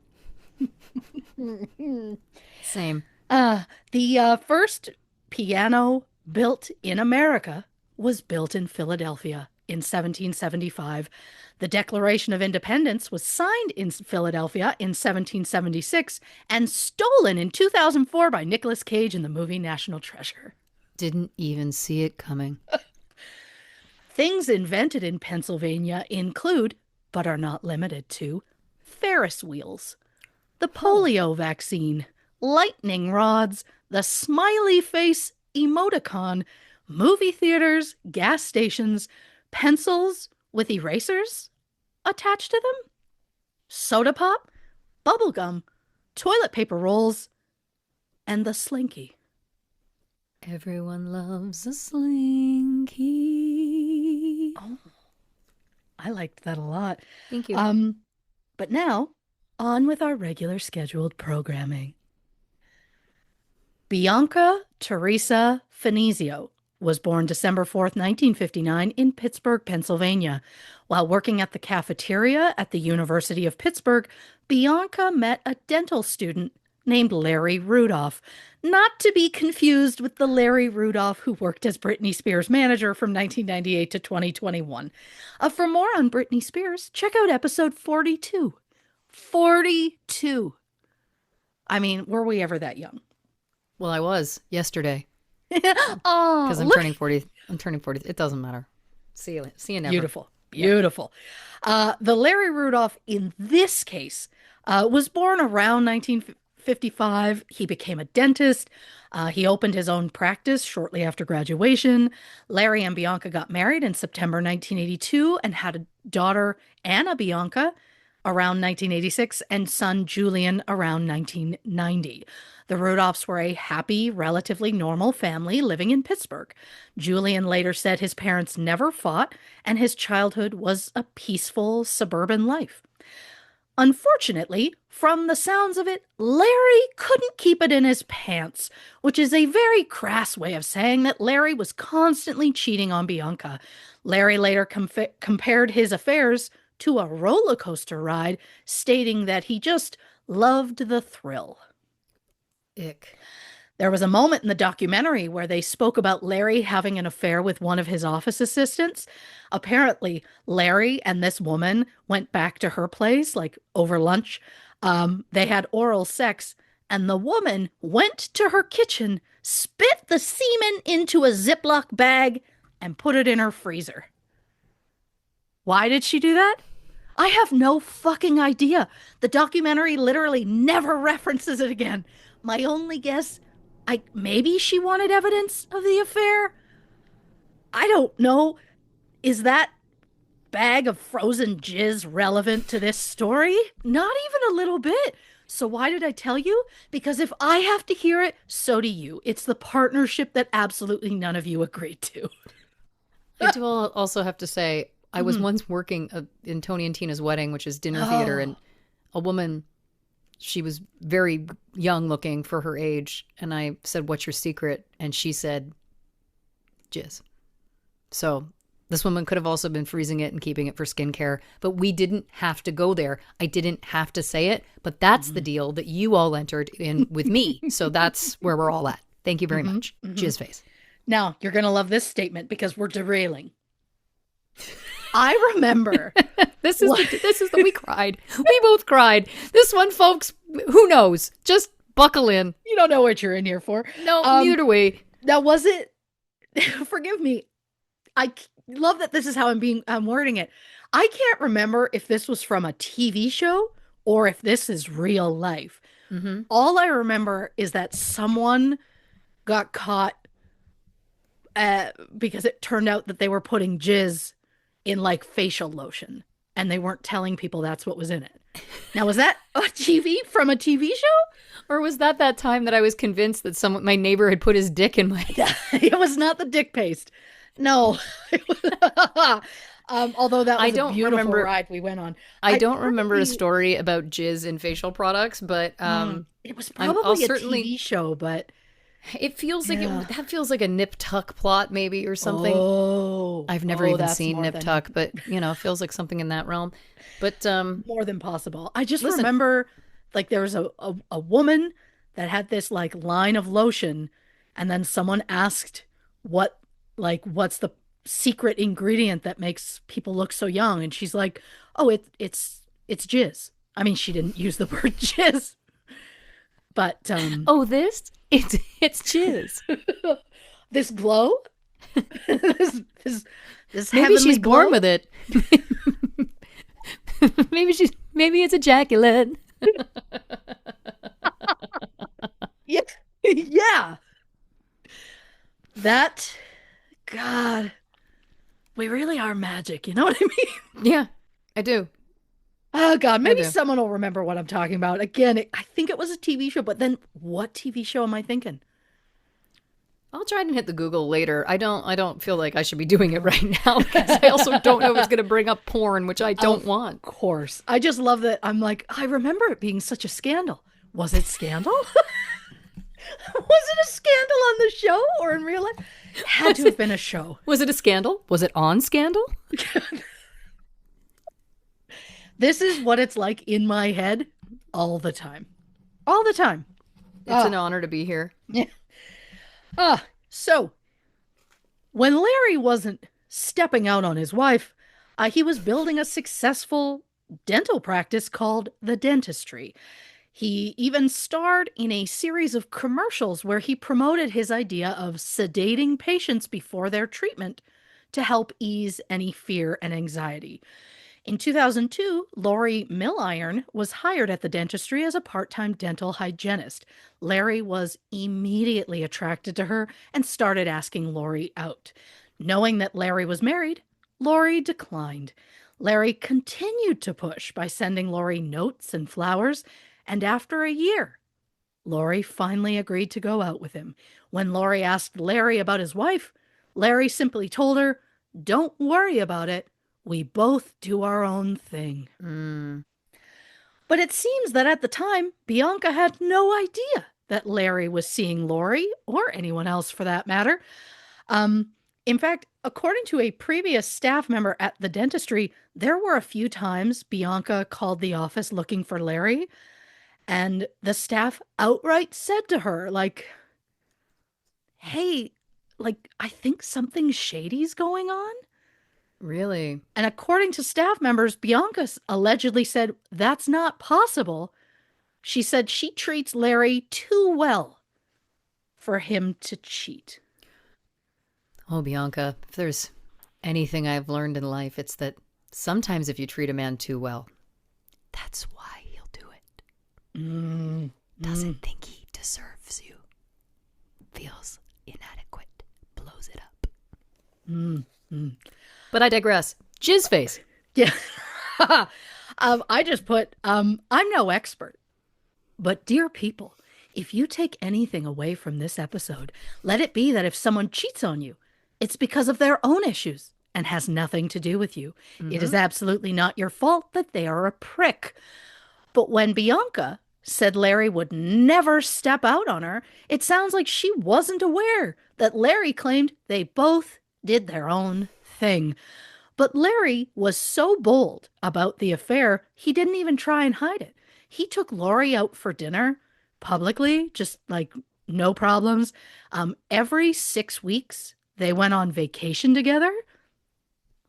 Same. The first piano built in America was built in Philadelphia in 1775. The Declaration of Independence was signed in Philadelphia in 1776 and stolen in 2004 by Nicolas Cage in the movie National Treasure. Didn't even see it coming. Things invented in Pennsylvania include, but are not limited to, Ferris wheels, the polio vaccine, lightning rods, the smiley face emoticon, movie theaters, gas stations, pencils with erasers attached to them, soda pop, bubble gum, toilet paper rolls, and the slinky. Everyone loves a slinky. Oh, I liked that a lot. Thank you. But now, on with our regular scheduled programming. Bianca Teresa Finizio was born December 4th, 1959, in Pittsburgh, Pennsylvania. While working at the cafeteria at the University of Pittsburgh, Bianca met a dental student named Larry Rudolph, not to be confused with the Larry Rudolph who worked as Britney Spears' manager from 1998 to 2021. For more on Britney Spears, check out episode 42. 42. I mean, were we ever that young? Well, I was yesterday Oh, because I'm look. turning 40. I'm turning 40. It doesn't matter. See you. See you never. Beautiful. Beautiful. The Larry Rudolph in this case was born around 1955. He became a dentist. He opened his own practice shortly after graduation. Larry and Bianca got married in September 1982 and had a daughter, Anna Bianca, around 1986 and son Julian around 1990. The Rudolphs were a happy, relatively normal family living in Pittsburgh. Julian later said his parents never fought and his childhood was a peaceful suburban life. Unfortunately, from the sounds of it, Larry couldn't keep it in his pants, which is a very crass way of saying that Larry was constantly cheating on Bianca. Larry later compared his affairs to a roller coaster ride, stating that he just loved the thrill. Ick. There was a moment in the documentary where they spoke about Larry having an affair with one of his office assistants. Apparently, Larry and this woman went back to her place, like over lunch. They had oral sex, and the woman went to her kitchen, spit the semen into a Ziploc bag, and put it in her freezer. Why did she do that? I have no fucking idea. The documentary literally never references it again. My only guess, maybe she wanted evidence of the affair? I don't know. Is that bag of frozen jizz relevant to this story? Not even a little bit. So why did I tell you? Because if I have to hear it, so do you. It's the partnership that absolutely none of you agreed to. I do also have to say, I was once working in Tony and Tina's wedding, which is dinner theater, and a woman, she was very young looking for her age. And I said, "What's your secret?" And she said, "Jizz." So this woman could have also been freezing it and keeping it for skincare, but we didn't have to go there. I didn't have to say it, but that's the deal that you all entered in with me. So that's where we're all at. Thank you very much. Jizz face. Now, you're going to love this statement because we're derailing. I remember. This is the we cried. We both cried. This one, folks, who knows? Just buckle in. You don't know what you're in here for. No, neither do we. Now, was it, forgive me, I love that this is how I'm wording it. I can't remember if this was from a TV show or if this is real life. All I remember is that someone got caught because it turned out that they were putting jizz in like facial lotion and they weren't telling people that's what was in it. Now, was that from a TV show? Or was that time that I was convinced that my neighbor had put his dick in my... It was not the dick paste. No. Although that was a beautiful ride we went on. I don't remember a story about jizz in facial products, but it was probably a TV show, but it feels like that feels like a Nip Tuck plot maybe or something. I've never even seen Nip Tuck, but it feels like something in that realm. But more than possible. I just remember like there was a woman that had this like line of lotion, and then someone asked what's the secret ingredient that makes people look so young, and she's like, "Oh, it's jizz." I mean, she didn't use the word jizz, but it's jizz. This glow, this maybe she's glow? born with it. maybe it's ejaculate. Yeah. That, God, we really are magic. You know what I mean? Yeah, I do. Oh, God, maybe someone will remember what I'm talking about. Again, I think it was a TV show, but then what TV show am I thinking? I'll try and hit the Google later. I don't feel like I should be doing it right now because I also don't know if it's going to bring up porn, which I don't want. Of course. I just love that. I'm like, I remember it being such a scandal. Was it scandal? Was it a scandal on the show or in real life? It had to have been a show. Was it a scandal? Was it on Scandal? This is what it's like in my head all the time. All the time. It's an honor to be here. Yeah. So when Larry wasn't stepping out on his wife, he was building a successful dental practice called The Dentistry. He even starred in a series of commercials where he promoted his idea of sedating patients before their treatment to help ease any fear and anxiety. In 2002, Lori Milliron was hired at the dentistry as a part-time dental hygienist. Larry was immediately attracted to her and started asking Lori out. Knowing that Larry was married, Lori declined. Larry continued to push by sending Lori notes and flowers, and after a year, Lori finally agreed to go out with him. When Lori asked Larry about his wife, Larry simply told her, "Don't worry about it. We both do our own thing." But it seems that at the time, Bianca had no idea that Larry was seeing Lori, or anyone else for that matter. In fact, according to a previous staff member at the dentistry, there were a few times Bianca called the office looking for Larry, and the staff outright said to her, like, "Hey, like, I think something shady's going on." Really? And according to staff members, Bianca allegedly said that's not possible. She said she treats Larry too well for him to cheat. Oh, Bianca, if there's anything I've learned in life, it's that sometimes if you treat a man too well, that's why he'll do it. Doesn't think he deserves you. Feels inadequate. Blows it up. But I digress. Jizz face. Yeah. I just put, I'm no expert. But dear people, if you take anything away from this episode, let it be that if someone cheats on you, it's because of their own issues and has nothing to do with you. It is Mm-hmm. absolutely not your fault that they are a prick. But when Bianca said Larry would never step out on her, it sounds like she wasn't aware that Larry claimed they both did their own thing. But Larry was so bold about the affair, he didn't even try and hide it. He took Lori out for dinner publicly, just like no problems. Every 6 weeks, they went on vacation together.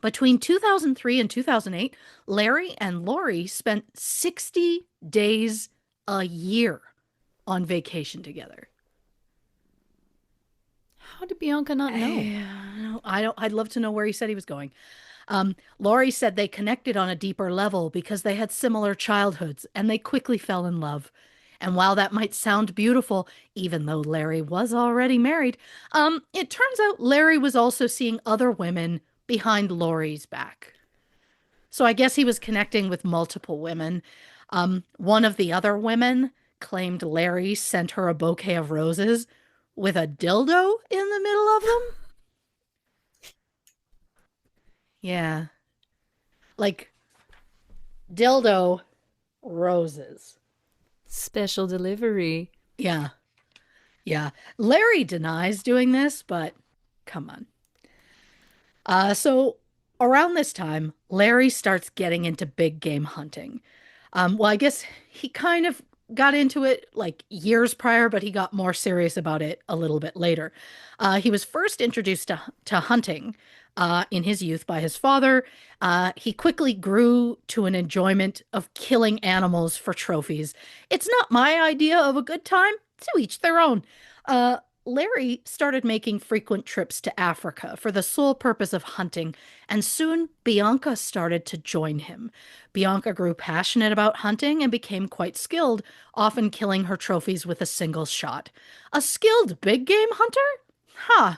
Between 2003 and 2008, Larry and Lori spent 60 days a year on vacation together. How did Bianca not know? I don't. I'd love to know where he said he was going. Laurie said they connected on a deeper level because they had similar childhoods and they quickly fell in love. And while that might sound beautiful, even though Larry was already married, it turns out Larry was also seeing other women behind Laurie's back. So I guess he was connecting with multiple women. One of the other women claimed Larry sent her a bouquet of roses with a dildo in the middle of them. Yeah. Like dildo roses. Special delivery. Yeah. Yeah. Larry denies doing this, but come on. So around this time, Larry starts getting into big game hunting. Well, I guess he kind of got into it like years prior, but he got more serious about it a little bit later. He was first introduced to hunting in his youth by his father. He quickly grew to an enjoyment of killing animals for trophies. It's not my idea of a good time, to each their own. Larry started making frequent trips to Africa for the sole purpose of hunting, and soon Bianca started to join him. Bianca grew passionate about hunting and became quite skilled, often killing her trophies with a single shot. A skilled big game hunter? Huh.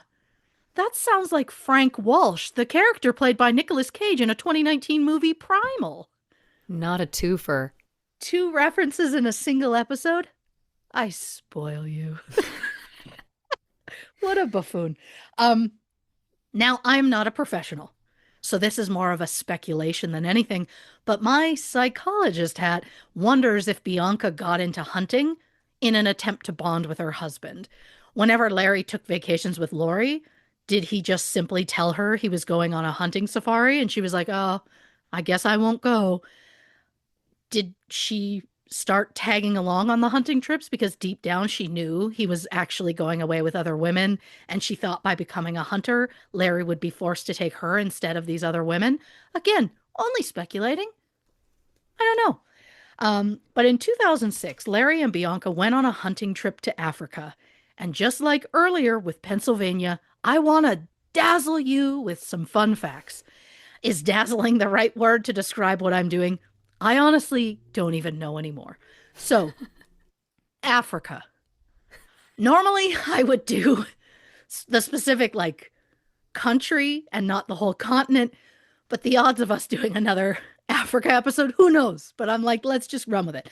That sounds like Frank Walsh, the character played by Nicolas Cage in a 2019 movie Primal. Not a twofer. Two references in a single episode? I spoil you. What a buffoon. Um, Now, I'm not a professional, so this is more of a speculation than anything, but my psychologist hat wonders if Bianca got into hunting in an attempt to bond with her husband. Whenever Larry took vacations with Lori, did he just simply tell her he was going on a hunting safari? And she was like, oh, I guess I won't go. Did she start tagging along on the hunting trips because deep down she knew he was actually going away with other women and she thought by becoming a hunter, Larry would be forced to take her instead of these other women? Again, only speculating. I don't know. But in 2006, Larry and Bianca went on a hunting trip to Africa. And just like earlier with Pennsylvania, I want to dazzle you with some fun facts. Is dazzling the right word to describe what I'm doing? I honestly don't even know anymore. So, Africa. Normally, I would do the specific like country and not the whole continent, but the odds of us doing another Africa episode, who knows? But I'm like, let's just run with it.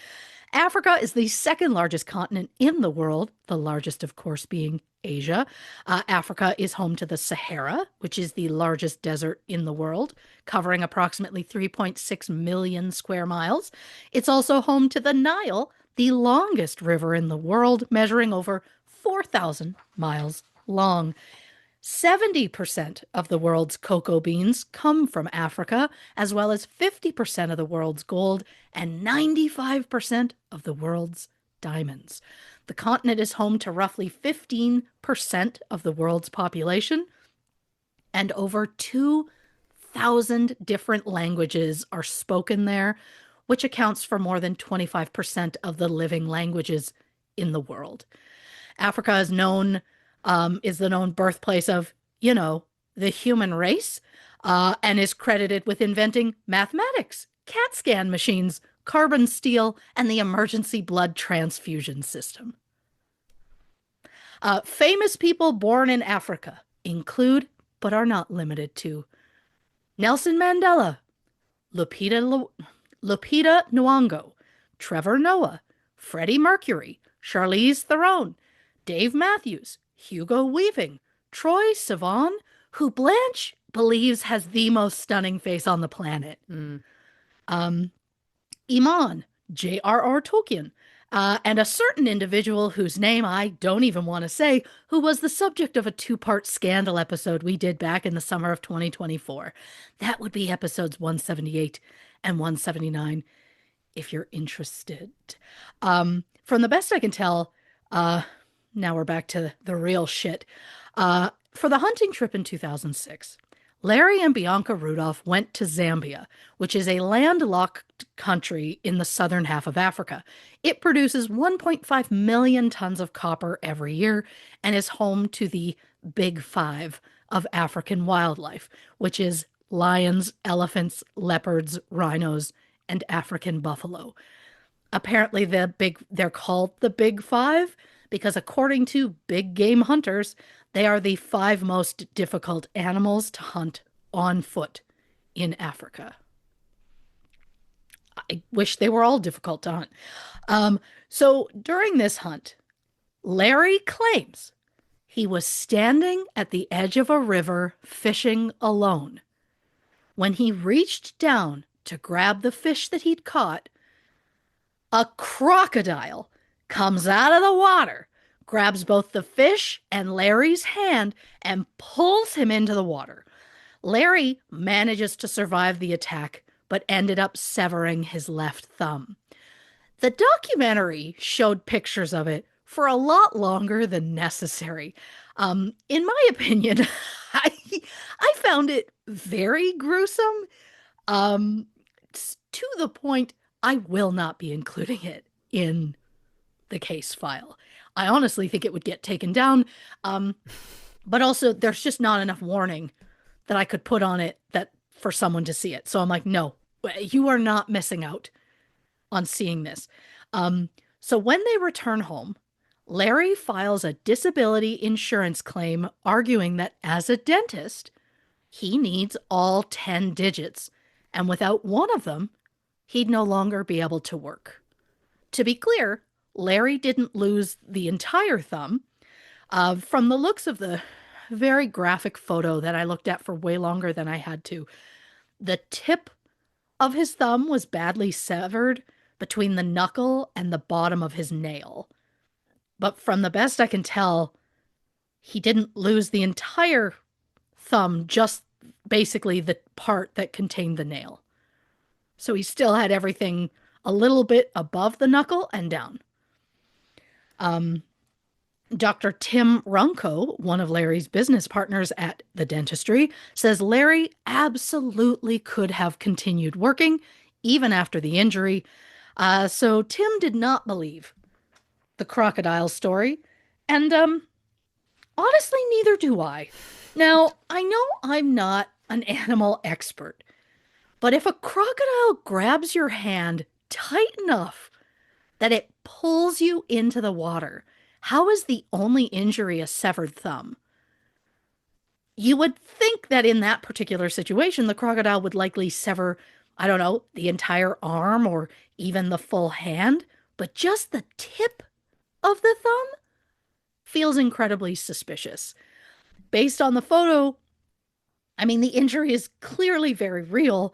Africa is the second largest continent in the world, the largest, of course, being Asia. Africa is home to the Sahara, which is the largest desert in the world, covering approximately 3.6 million square miles. It's also home to the Nile, the longest river in the world, measuring over 4,000 miles long. 70% of the world's cocoa beans come from Africa, as well as 50% of the world's gold and 95% of the world's diamonds. The continent is home to roughly 15% of the world's population, and over 2,000 different languages are spoken there, which accounts for more than 25% of the living languages in the world. Africa is the known birthplace of, the human race, and is credited with inventing mathematics, CAT scan machines, carbon steel, and the emergency blood transfusion system. Famous people born in Africa include, but are not limited to, Nelson Mandela, Lupita Nyong'o, Trevor Noah, Freddie Mercury, Charlize Theron, Dave Matthews, Hugo Weaving, Troye Sivan, who Blanche believes has the most stunning face on the planet. Mm. Um, Iman, J.R.R. Tolkien, and a certain individual whose name I don't even want to say, who was the subject of a two-part Scandal episode we did back in the summer of 2024. That would be episodes 178 and 179, if you're interested. From the best I can tell, now we're back to the real shit. For the hunting trip in 2006, Larry and Bianca Rudolph went to Zambia, which is a landlocked country in the southern half of Africa. It produces 1.5 million tons of copper every year and is home to the Big Five of African wildlife, which is lions, elephants, leopards, rhinos, and African buffalo. Apparently they're called the Big Five because according to big game hunters, they are the five most difficult animals to hunt on foot in Africa. I wish they were all difficult to hunt. So during this hunt, Larry claims he was standing at the edge of a river fishing alone. When he reached down to grab the fish that he'd caught, a crocodile comes out of the water, grabs both the fish and Larry's hand, and pulls him into the water. Larry manages to survive the attack, but ended up severing his left thumb. The documentary showed pictures of it for a lot longer than necessary. In my opinion, I found it very gruesome, to the point I will not be including it in the case file. I honestly think it would get taken down, but also there's just not enough warning that I could put on it that for someone to see it. So I'm like, no, you are not missing out on seeing this. So when they return home, Larry files a disability insurance claim arguing that as a dentist, he needs all 10 digits, and without one of them, he'd no longer be able to work. To be clear, Larry didn't lose the entire thumb. From the looks of the very graphic photo that I looked at for way longer than I had to, the tip of his thumb was badly severed between the knuckle and the bottom of his nail. But from the best I can tell, he didn't lose the entire thumb, just basically the part that contained the nail. So he still had everything a little bit above the knuckle and down. Dr. Tim Runco, one of Larry's business partners at the dentistry, says Larry absolutely could have continued working even after the injury. So Tim did not believe the crocodile story, and honestly, neither do I. Now, I know I'm not an animal expert, but if a crocodile grabs your hand tight enough that it pulls you into the water, how is the only injury a severed thumb? You would think that in that particular situation, the crocodile would likely sever, I don't know, the entire arm or even the full hand, but just the tip of the thumb feels incredibly suspicious. Based on the photo, I mean, the injury is clearly very real,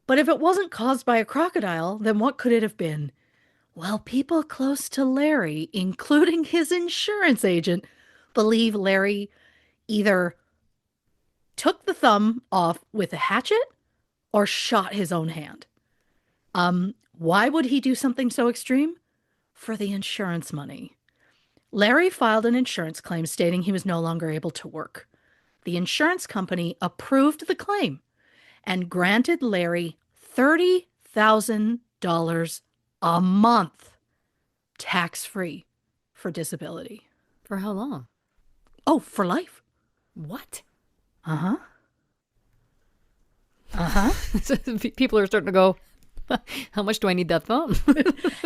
but if it wasn't caused by a crocodile, then what could it have been? Well, people close to Larry, including his insurance agent, believe Larry either took the thumb off with a hatchet or shot his own hand. Why would he do something so extreme? For the insurance money. Larry filed an insurance claim stating he was no longer able to work. The insurance company approved the claim and granted Larry $30,000 a month, tax-free, for disability. For how long? Oh, for life. What? Uh-huh. Uh-huh. People are starting to go, how much do I need that thumb?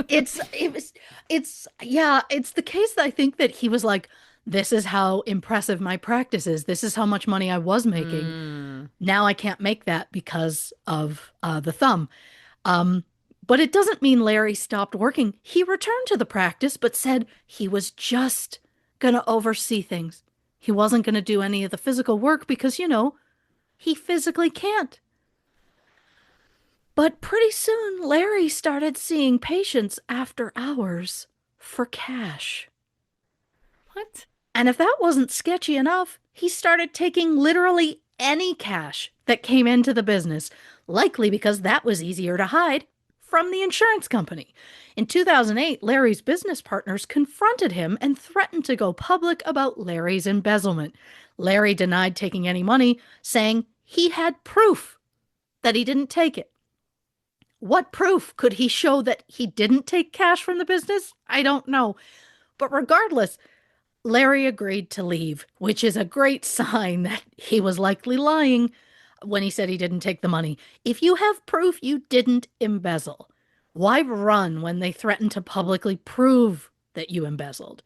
It's the case that I think that he was like, this is how impressive my practice is. This is how much money I was making. Now I can't make that because of the thumb. But it doesn't mean Larry stopped working. He returned to the practice, but said he was just going to oversee things. He wasn't going to do any of the physical work because, He physically can't. But pretty soon, Larry started seeing patients after hours for cash. What? And if that wasn't sketchy enough, he started taking literally any cash that came into the business, likely because that was easier to hide from the insurance company. In 2008, Larry's business partners confronted him and threatened to go public about Larry's embezzlement. Larry denied taking any money, saying he had proof that he didn't take it. What proof could he show that he didn't take cash from the business? I don't know. But regardless, Larry agreed to leave, which is a great sign that he was likely lying when he said he didn't take the money. If you have proof you didn't embezzle, why run when they threaten to publicly prove that you embezzled?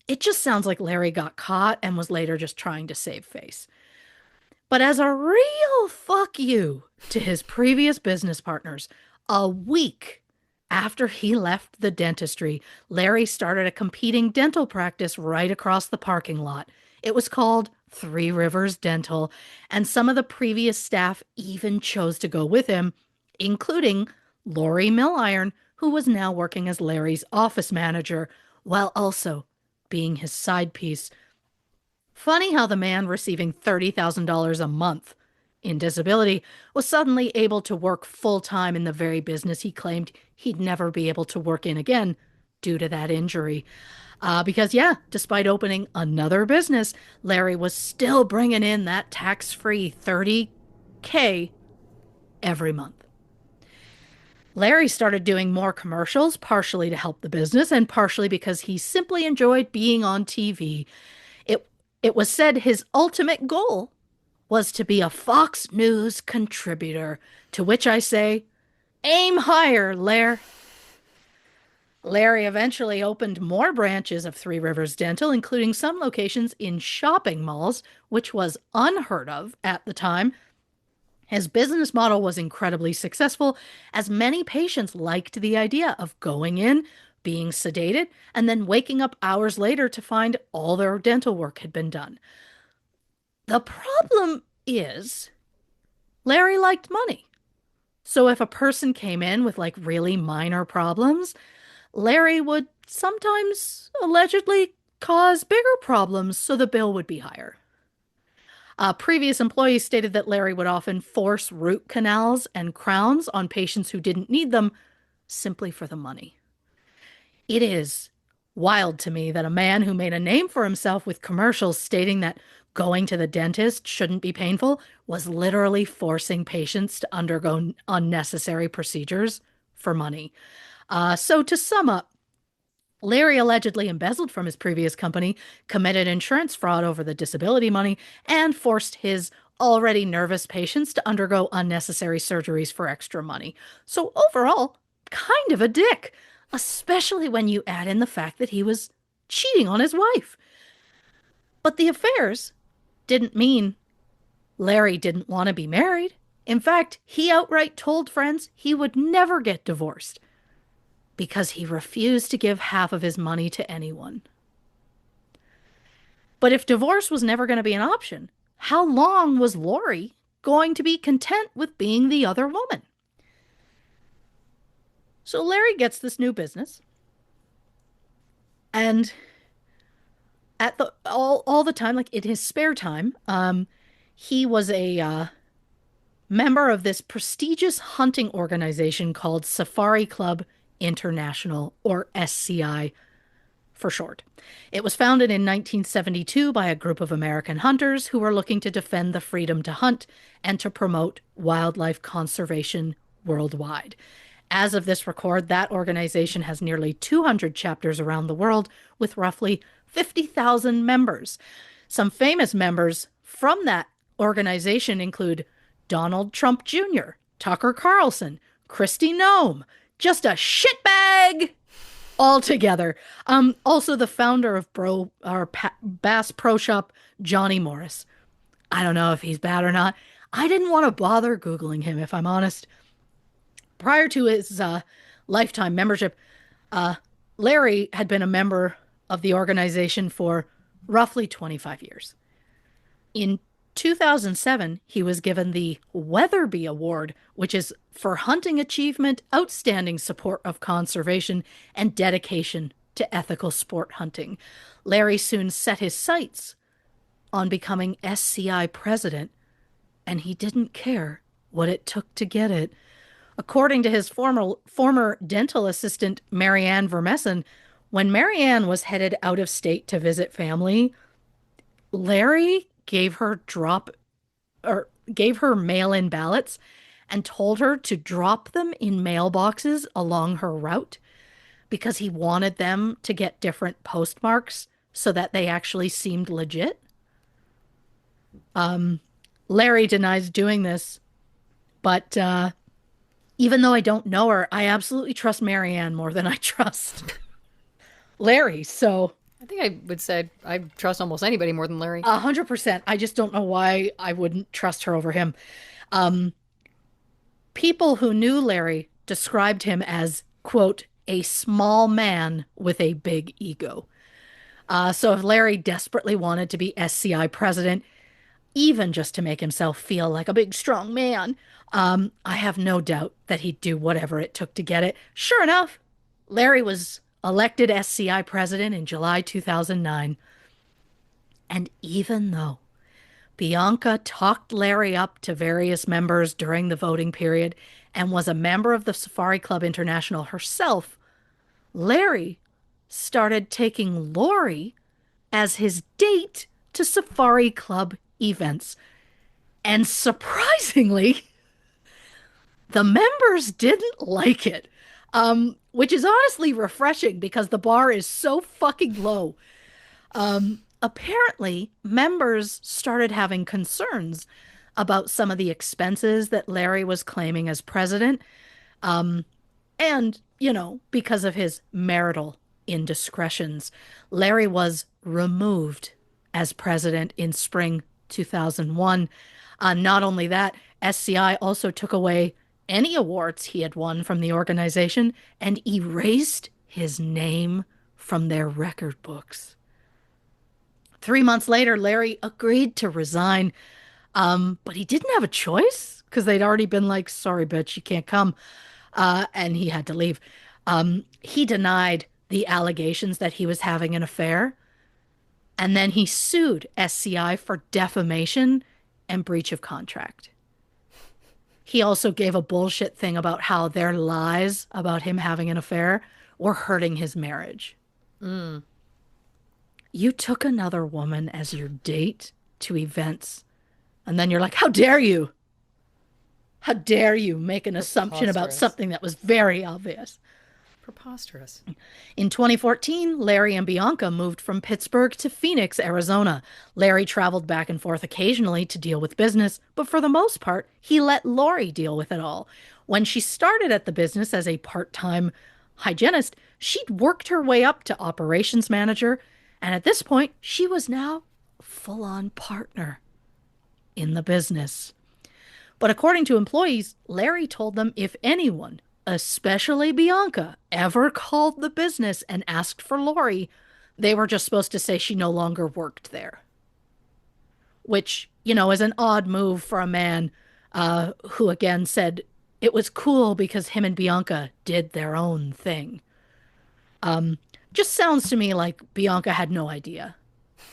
It just sounds like Larry got caught and was later just trying to save face. But as a real fuck you to his previous business partners, a week after he left the dentistry, Larry started a competing dental practice right across the parking lot. It was called Three Rivers Dental, and some of the previous staff even chose to go with him, including Lori Milliron, who was now working as Larry's office manager, while also being his side piece. Funny how the man receiving $30,000 a month in disability was suddenly able to work full time in the very business he claimed he'd never be able to work in again due to that injury. Because, yeah, despite opening another business, Larry was still bringing in that tax free $30K every month. Larry started doing more commercials, partially to help the business and partially because he simply enjoyed being on TV. It, it was said his ultimate goal was to be a Fox News contributor, to which I say, aim higher, Lair. Larry eventually opened more branches of Three Rivers Dental, including some locations in shopping malls, which was unheard of at the time. His business model was incredibly successful, as many patients liked the idea of going in, being sedated, and then waking up hours later to find all their dental work had been done. The problem is, Larry liked money. So if a person came in with like really minor problems, Larry would sometimes allegedly cause bigger problems so the bill would be higher. Previous employees stated that Larry would often force root canals and crowns on patients who didn't need them simply for the money. It is wild to me that a man who made a name for himself with commercials stating that going to the dentist shouldn't be painful was literally forcing patients to undergo unnecessary procedures for money. So to sum up, Larry allegedly embezzled from his previous company, committed insurance fraud over the disability money, and forced his already nervous patients to undergo unnecessary surgeries for extra money. So overall, kind of a dick, especially when you add in the fact that he was cheating on his wife. But the affairs didn't mean Larry didn't want to be married. In fact, he outright told friends he would never get divorced because he refused to give half of his money to anyone. But if divorce was never going to be an option, how long was Lori going to be content with being the other woman? So Larry gets this new business, and at the all the time, like in his spare time, he was a member of this prestigious hunting organization called Safari Club International, or SCI for short. It was founded in 1972 by a group of American hunters who were looking to defend the freedom to hunt and to promote wildlife conservation worldwide. As of this record, that organization has nearly 200 chapters around the world with roughly 50,000 members. Some famous members from that organization include Donald Trump Jr., Tucker Carlson, Christy Nome, just a shitbag altogether. Also the founder of Bass Pro Shop, Johnny Morris. I don't know if he's bad or not. I didn't want to bother Googling him, if I'm honest. Prior to his lifetime membership, Larry had been a member of the organization for roughly 25 years. In 2007, he was given the Weatherby Award, which is for hunting achievement, outstanding support of conservation, and dedication to ethical sport hunting. Larry soon set his sights on becoming SCI president, and he didn't care what it took to get it. According to his former dental assistant, Marianne Vermessen, when Marianne was headed out of state to visit family, Larry gave her mail-in ballots and told her to drop them in mailboxes along her route because he wanted them to get different postmarks so that they actually seemed legit. Larry denies doing this, but even though I don't know her, I absolutely trust Marianne more than I trust Larry. So I think I would say I trust almost anybody more than Larry. 100%. I just don't know why I wouldn't trust her over him. Um, People who knew Larry described him as, quote, a small man with a big ego. So if Larry desperately wanted to be SCI president, even just to make himself feel like a big, strong man, I have no doubt that he'd do whatever it took to get it. Sure enough, Larry was elected SCI president in July 2009. And even though Bianca talked Larry up to various members during the voting period and was a member of the Safari Club International herself, Larry started taking Lori as his date to Safari Club events. And surprisingly, the members didn't like it, which is honestly refreshing because the bar is so fucking low. Apparently, members started having concerns about some of the expenses that Larry was claiming as president. And, because of his marital indiscretions, Larry was removed as president in spring 2001. Not only that, SCI also took away any awards he had won from the organization and erased his name from their record books. 3 months later, Larry agreed to resign, but he didn't have a choice because they'd already been like, sorry, bitch, you can't come. And he had to leave. He denied the allegations that he was having an affair. And then he sued SCI for defamation and breach of contract. He also gave a bullshit thing about how their lies about him having an affair were hurting his marriage. You took another woman as your date to events, and then you're like, how dare you? How dare you make an assumption about something that was very obvious? Preposterous. In 2014, Larry and Bianca moved from Pittsburgh to Phoenix, Arizona. Larry traveled back and forth occasionally to deal with business, but for the most part, he let Lori deal with it all. When she started at the business as a part-time hygienist, she'd worked her way up to operations manager, and at this point, she was now a full-on partner in the business. But according to employees, Larry told them if anyone, especially Bianca, ever called the business and asked for Lori, they were just supposed to say she no longer worked there. Which, is an odd move for a man who again said it was cool because him and Bianca did their own thing. Just sounds to me like Bianca had no idea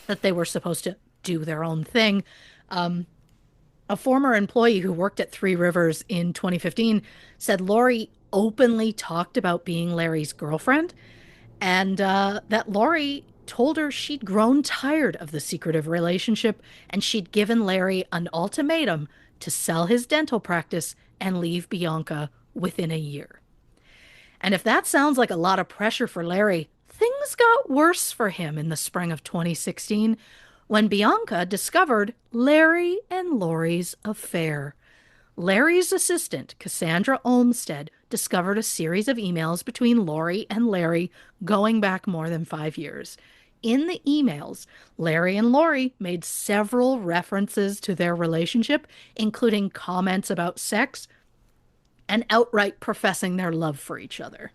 that they were supposed to do their own thing. A former employee who worked at Three Rivers in 2015 said Lori openly talked about being Larry's girlfriend and that Lori told her she'd grown tired of the secretive relationship and she'd given Larry an ultimatum to sell his dental practice and leave Bianca within a year. And if that sounds like a lot of pressure for Larry, things got worse for him in the spring of 2016 when Bianca discovered Larry and Lori's affair. Larry's assistant, Cassandra Olmsted, discovered a series of emails between Lori and Larry going back more than 5 years. In the emails, Larry and Lori made several references to their relationship, including comments about sex and outright professing their love for each other.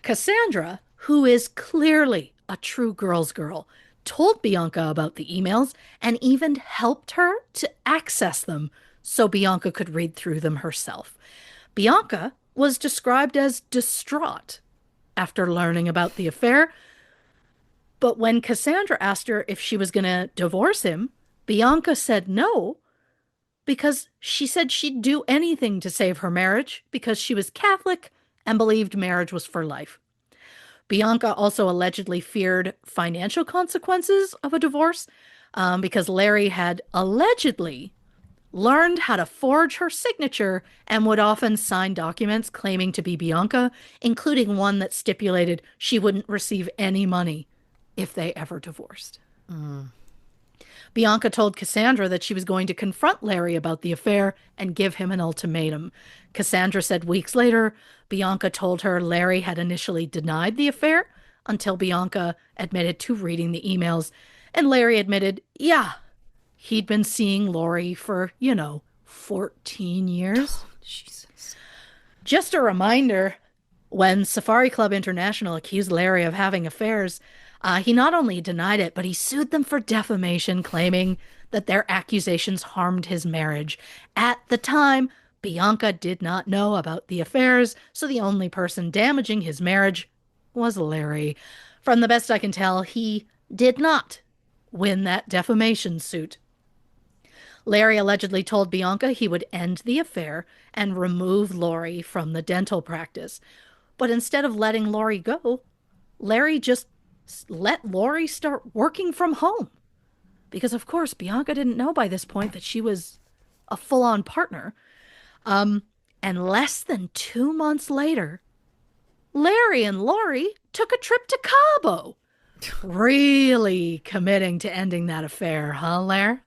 Cassandra, who is clearly a true girl's girl, told Bianca about the emails, and even helped her to access them so Bianca could read through them herself. Bianca was described as distraught after learning about the affair, but when Cassandra asked her if she was going to divorce him, Bianca said no because she said she'd do anything to save her marriage because she was Catholic and believed marriage was for life. Bianca also allegedly feared financial consequences of a divorce because Larry had allegedly learned how to forge her signature and would often sign documents claiming to be Bianca, including one that stipulated she wouldn't receive any money if they ever divorced. Bianca told Cassandra that she was going to confront Larry about the affair and give him an ultimatum. Cassandra said weeks later, Bianca told her Larry had initially denied the affair until Bianca admitted to reading the emails. And Larry admitted, yeah, he'd been seeing Lori for, 14 years. Jesus. Just a reminder, when Safari Club International accused Larry of having affairs, he not only denied it, but he sued them for defamation, claiming that their accusations harmed his marriage. At the time, Bianca did not know about the affairs, so the only person damaging his marriage was Larry. From the best I can tell, he did not win that defamation suit. Larry allegedly told Bianca he would end the affair and remove Lori from the dental practice. But instead of letting Lori go, Larry just let Lori start working from home. Because, of course, Bianca didn't know by this point that she was a full-on partner. And less than 2 months later, Larry and Lori took a trip to Cabo. Really committing to ending that affair, huh, Larry?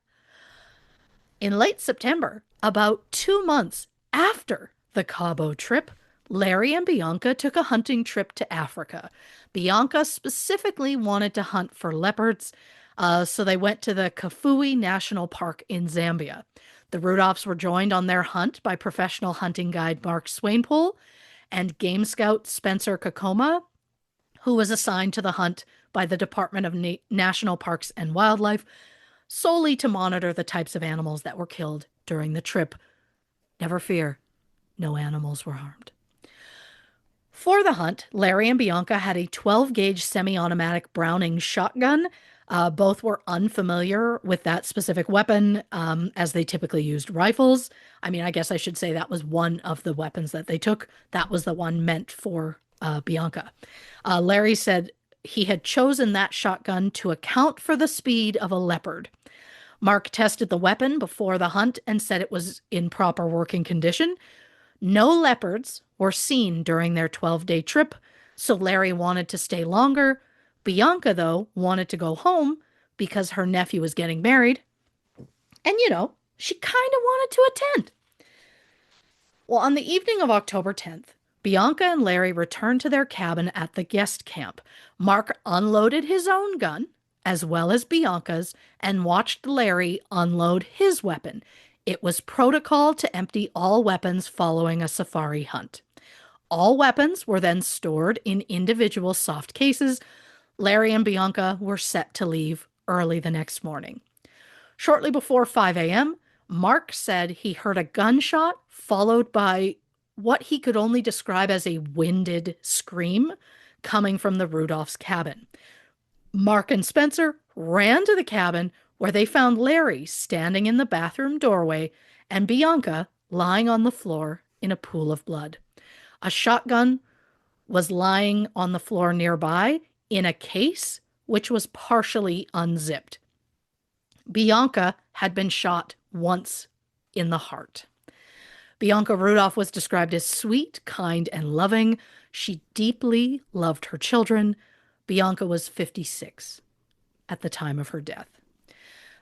In late September, about 2 months after the Cabo trip, Larry and Bianca took a hunting trip to Africa. Bianca specifically wanted to hunt for leopards, so they went to the Kafue National Park in Zambia. The Rudolphs were joined on their hunt by professional hunting guide Mark Swainpool and game scout Spencer Kakoma, who was assigned to the hunt by the Department of National Parks and Wildlife, solely to monitor the types of animals that were killed during the trip. Never fear, no animals were harmed. For the hunt, Larry and Bianca had a 12-gauge semi-automatic Browning shotgun. Both were unfamiliar with that specific weapon, as they typically used rifles. I mean, I guess I should say that was one of the weapons that they took. That was the one meant for Bianca. Larry said he had chosen that shotgun to account for the speed of a leopard. Mark tested the weapon before the hunt and said it was in proper working condition. No leopards were seen during their 12-day trip, so Larry wanted to stay longer. Bianca, though, wanted to go home because her nephew was getting married. And, she kind of wanted to attend. Well, on the evening of October 10th, Bianca and Larry returned to their cabin at the guest camp. Mark unloaded his own gun, as well as Bianca's, and watched Larry unload his weapon. It was protocol to empty all weapons following a safari hunt. All weapons were then stored in individual soft cases. Larry and Bianca were set to leave early the next morning. Shortly before 5 a.m., Mark said he heard a gunshot followed by what he could only describe as a winded scream coming from the Rudolphs' cabin. Mark and Spencer ran to the cabin where they found Larry standing in the bathroom doorway and Bianca lying on the floor in a pool of blood. A shotgun was lying on the floor nearby in a case which was partially unzipped. Bianca had been shot once in the heart. Bianca Rudolph was described as sweet, kind, and loving. She deeply loved her children. Bianca was 56 at the time of her death.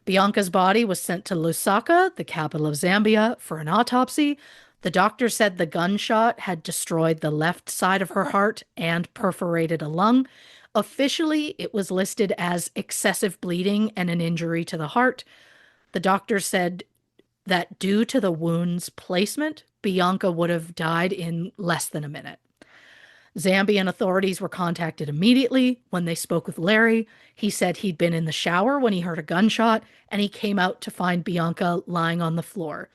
Bianca's body was sent to Lusaka, the capital of Zambia, for an autopsy. The doctor said the gunshot had destroyed the left side of her heart and perforated a lung. Officially, it was listed as excessive bleeding and an injury to the heart. The doctor said that due to the wound's placement, Bianca would have died in less than a minute. Zambian authorities were contacted immediately when they spoke with Larry. He said he'd been in the shower when he heard a gunshot and he came out to find Bianca lying on the floor.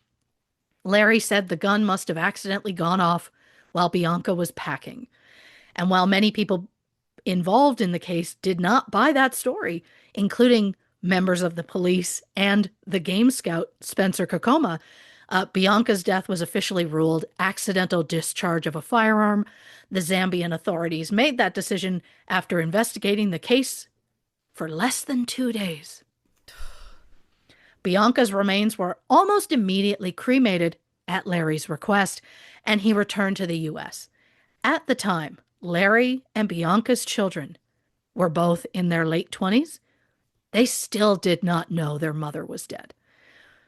Larry said the gun must have accidentally gone off while Bianca was packing. And while many people involved in the case did not buy that story, including members of the police and the game scout Spencer Kokoma, Bianca's death was officially ruled accidental discharge of a firearm. The Zambian authorities made that decision after investigating the case for less than 2 days. Bianca's remains were almost immediately cremated at Larry's request, and he returned to the U.S. At the time, Larry and Bianca's children were both in their late 20s. They still did not know their mother was dead.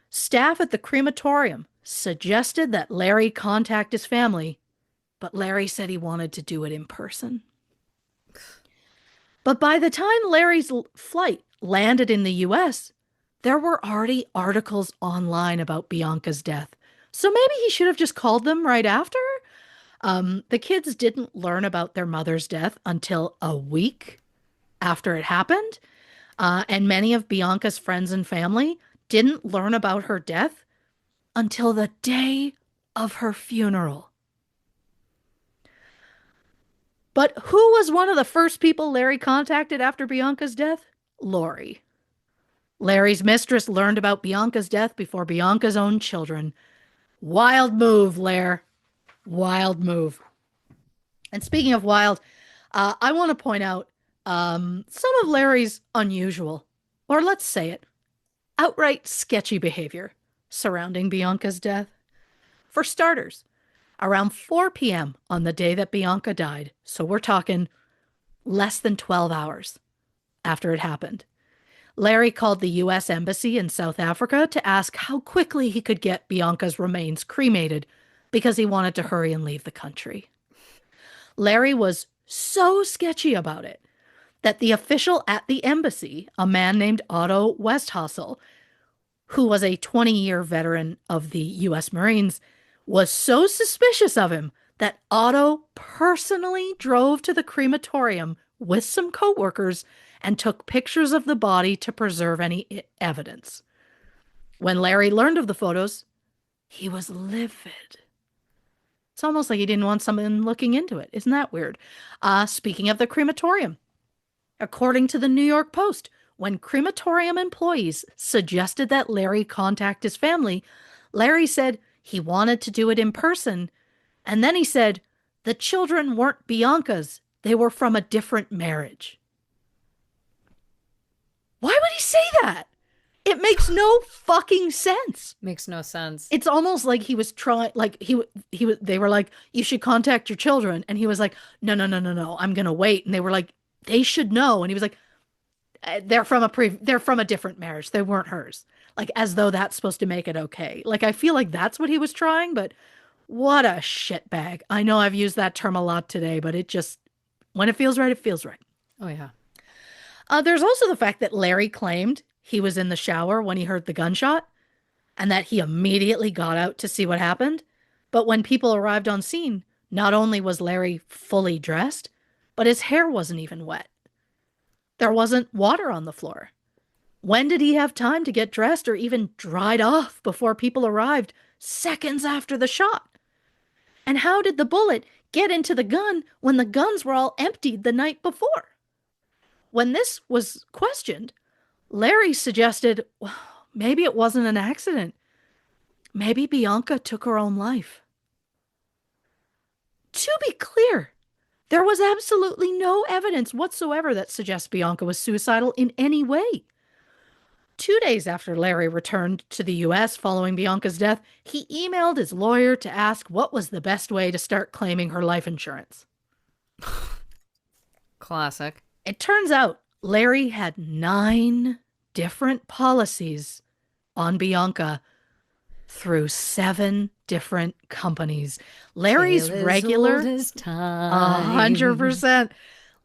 Staff at the crematorium suggested that Larry contact his family, but Larry said he wanted to do it in person. But by the time Larry's flight landed in the U.S., there were already articles online about Bianca's death. So maybe he should have just called them right after. The kids didn't learn about their mother's death until a week after it happened. And many of Bianca's friends and family didn't learn about her death until the day of her funeral. But who was one of the first people Larry contacted after Bianca's death? Lori. Larry's mistress learned about Bianca's death before Bianca's own children. Wild move, Lair. Wild move. And speaking of wild, I want to point out some of Larry's unusual, or let's say it, outright sketchy behavior surrounding Bianca's death. For starters, around 4 p.m. on the day that Bianca died, so we're talking less than 12 hours after it happened, Larry called the U.S. Embassy in South Africa to ask how quickly he could get Bianca's remains cremated because he wanted to hurry and leave the country. Larry was so sketchy about it that the official at the embassy, a man named Otto Westhassel, who was a 20-year veteran of the U.S. Marines, was so suspicious of him that Otto personally drove to the crematorium with some coworkers and took pictures of the body to preserve any evidence. When Larry learned of the photos, he was livid. It's almost like he didn't want someone looking into it. Isn't that weird? Speaking of the crematorium, according to the New York Post, when crematorium employees suggested that Larry contact his family, Larry said he wanted to do it in person. And then he said, the children weren't Bianca's. They were from a different marriage. Why would he say that? It makes no fucking sense. Makes no sense. It's almost like he was trying, like they were like, you should contact your children. And he was like, no, I'm going to wait. And they were like, they should know. And he was like, they're from a different marriage. They weren't hers. Like, as though that's supposed to make it okay. Like, I feel like that's what he was trying, but what a shitbag. I know I've used that term a lot today, but it just, when it feels right, it feels right. Oh, yeah. There's also the fact that Larry claimed he was in the shower when he heard the gunshot and that he immediately got out to see what happened. But when people arrived on scene, not only was Larry fully dressed, but his hair wasn't even wet. There wasn't water on the floor. When did he have time to get dressed or even dried off before people arrived seconds after the shot? And how did the bullet get into the gun when the guns were all emptied the night before? When this was questioned, Larry suggested, well, maybe it wasn't an accident. Maybe Bianca took her own life. To be clear, there was absolutely no evidence whatsoever that suggests Bianca was suicidal in any way. 2 days after Larry returned to the U.S. following Bianca's death, he emailed his lawyer to ask what was the best way to start claiming her life insurance. Classic. It turns out Larry had 9 different policies on Bianca through 7 different companies. Larry's regular, 100%.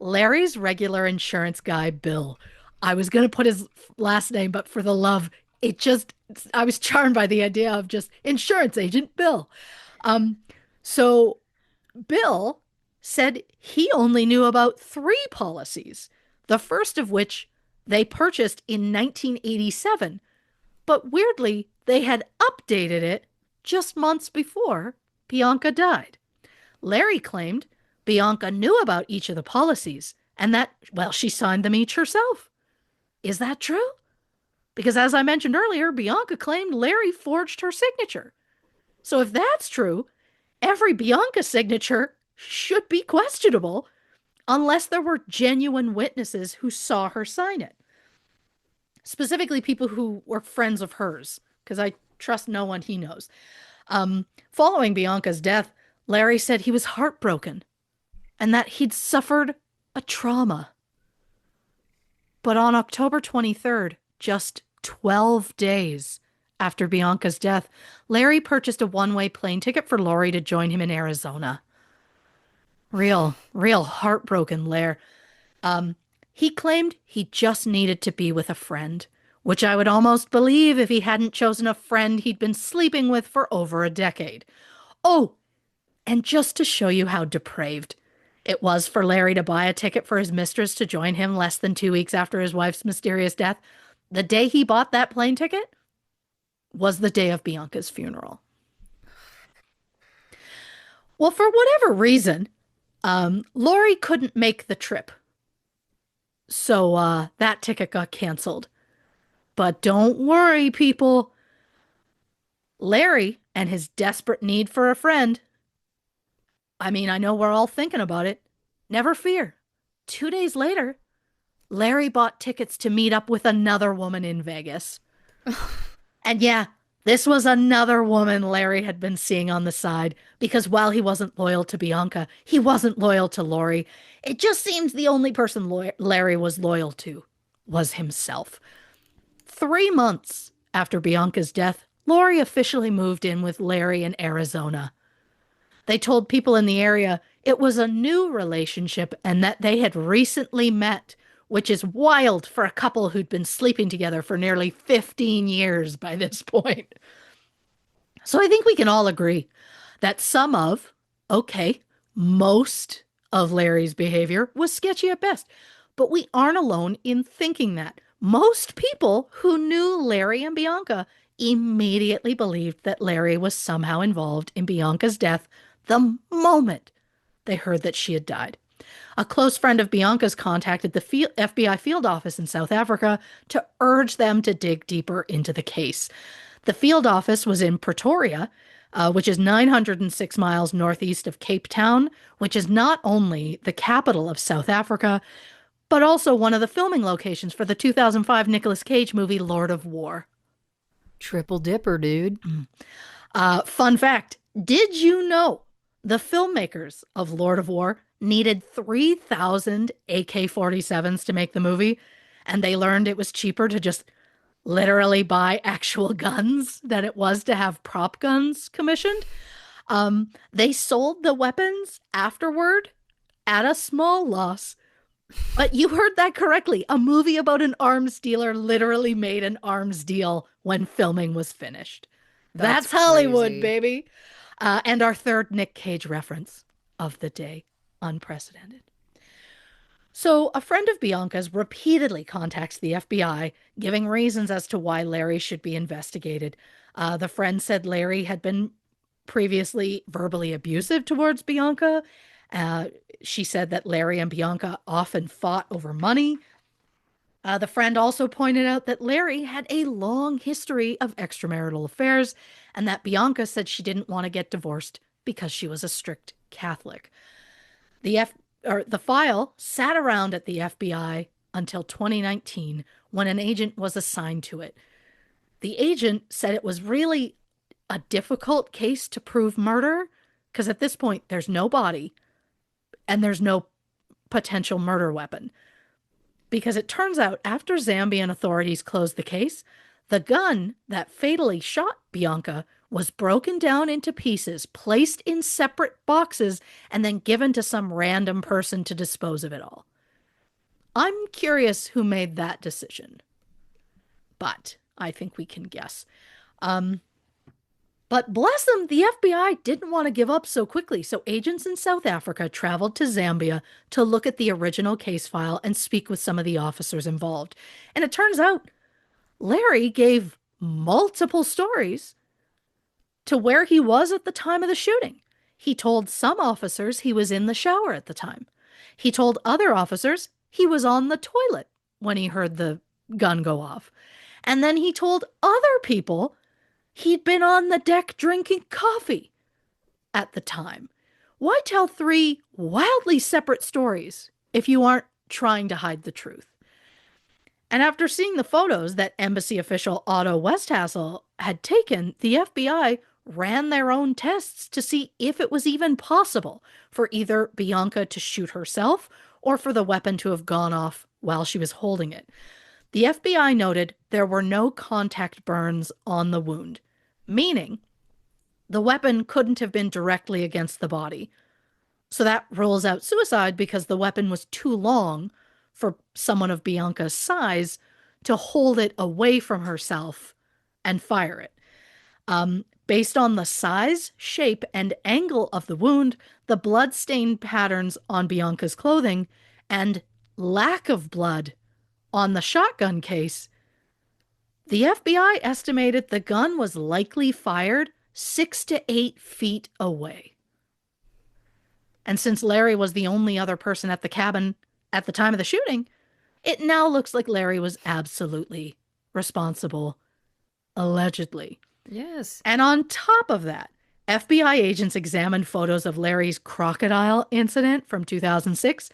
Larry's regular insurance guy, Bill. I was going to put his last name, but for the love, I was charmed by the idea of just insurance agent Bill. So Bill said he only knew about 3 policies, the first of which they purchased in 1987, but weirdly, they had updated it just months before Bianca died. Larry claimed Bianca knew about each of the policies and that, well, she signed them each herself. Is that true? Because as I mentioned earlier, Bianca claimed Larry forged her signature. So if that's true, every Bianca signature should be questionable unless there were genuine witnesses who saw her sign it. Specifically, people who were friends of hers, because I trust no one he knows. Following Bianca's death, Larry said he was heartbroken and that he'd suffered a trauma. But on October 23rd, just 12 days after Bianca's death, Larry purchased a one-way plane ticket for Lori to join him in Arizona. Real heartbroken Lair. He claimed he just needed to be with a friend, which I would almost believe if he hadn't chosen a friend he'd been sleeping with for over a decade. Oh, and just to show you how depraved it was for Larry to buy a ticket for his mistress to join him less than 2 weeks after his wife's mysterious death, the day he bought that plane ticket was the day of Bianca's funeral. Well, for whatever reason, Lori couldn't make the trip. So that ticket got canceled. But don't worry, people. Larry and his desperate need for a friend. I mean, I know we're all thinking about it. Never fear. 2 days later, Larry bought tickets to meet up with another woman in Vegas. And yeah, this was another woman Larry had been seeing on the side because while he wasn't loyal to Bianca, he wasn't loyal to Lori. It just seems the only person Larry was loyal to was himself. 3 months after Bianca's death, Lori officially moved in with Larry in Arizona. They told people in the area it was a new relationship and that they had recently met, which is wild for a couple who'd been sleeping together for nearly 15 years by this point. So I think we can all agree that most of Larry's behavior was sketchy at best. But we aren't alone in thinking that. Most people who knew Larry and Bianca immediately believed that Larry was somehow involved in Bianca's death the moment they heard that she had died. A close friend of Bianca's contacted the FBI field office in South Africa to urge them to dig deeper into the case. The field office was in Pretoria, which is 906 miles northeast of Cape Town, which is not only the capital of South Africa, but also one of the filming locations for the 2005 Nicolas Cage movie Lord of War. Triple dipper, dude. Fun fact, did you know the filmmakers of Lord of War needed 3,000 AK-47s to make the movie, and they learned it was cheaper to just literally buy actual guns than it was to have prop guns commissioned? They sold the weapons afterward at a small loss. But you heard that correctly. A movie about an arms dealer literally made an arms deal when filming was finished. That's Hollywood, crazy. baby. And our third Nick Cage reference of the day. Unprecedented. So, a friend of Bianca's repeatedly contacts the FBI, giving reasons as to why Larry should be investigated. The friend said Larry had been previously verbally abusive towards Bianca. She said that Larry and Bianca often fought over money. The friend also pointed out that Larry had a long history of extramarital affairs and that Bianca said she didn't want to get divorced because she was a strict Catholic. The file sat around at the FBI until 2019 when an agent was assigned to it. The agent said it was really a difficult case to prove murder because at this point there's no body and there's no potential murder weapon. Because it turns out after Zambian authorities closed the case, the gun that fatally shot Bianca was broken down into pieces, placed in separate boxes, and then given to some random person to dispose of it all. I'm curious who made that decision, but I think we can guess. But bless them, the FBI didn't want to give up so quickly, so agents in South Africa traveled to Zambia to look at the original case file and speak with some of the officers involved. And it turns out Larry gave multiple stories to where he was at the time of the shooting. He told some officers he was in the shower at the time. He told other officers he was on the toilet when he heard the gun go off. And then he told other people he'd been on the deck drinking coffee at the time. Why tell three wildly separate stories if you aren't trying to hide the truth? And after seeing the photos that embassy official Otto Westhassel had taken, the FBI ran their own tests to see if it was even possible for either Bianca to shoot herself or for the weapon to have gone off while she was holding it. The FBI noted there were no contact burns on the wound, meaning the weapon couldn't have been directly against the body. So that rules out suicide because the weapon was too long for someone of Bianca's size to hold it away from herself and fire it. Based on the size, shape, and angle of the wound, the blood stain patterns on Bianca's clothing, and lack of blood on the shotgun case, the FBI estimated the gun was likely fired 6 to 8 feet away. And since Larry was the only other person at the cabin at the time of the shooting, it now looks like Larry was absolutely responsible, allegedly. Yes. And on top of that, FBI agents examined photos of Larry's crocodile incident from 2006,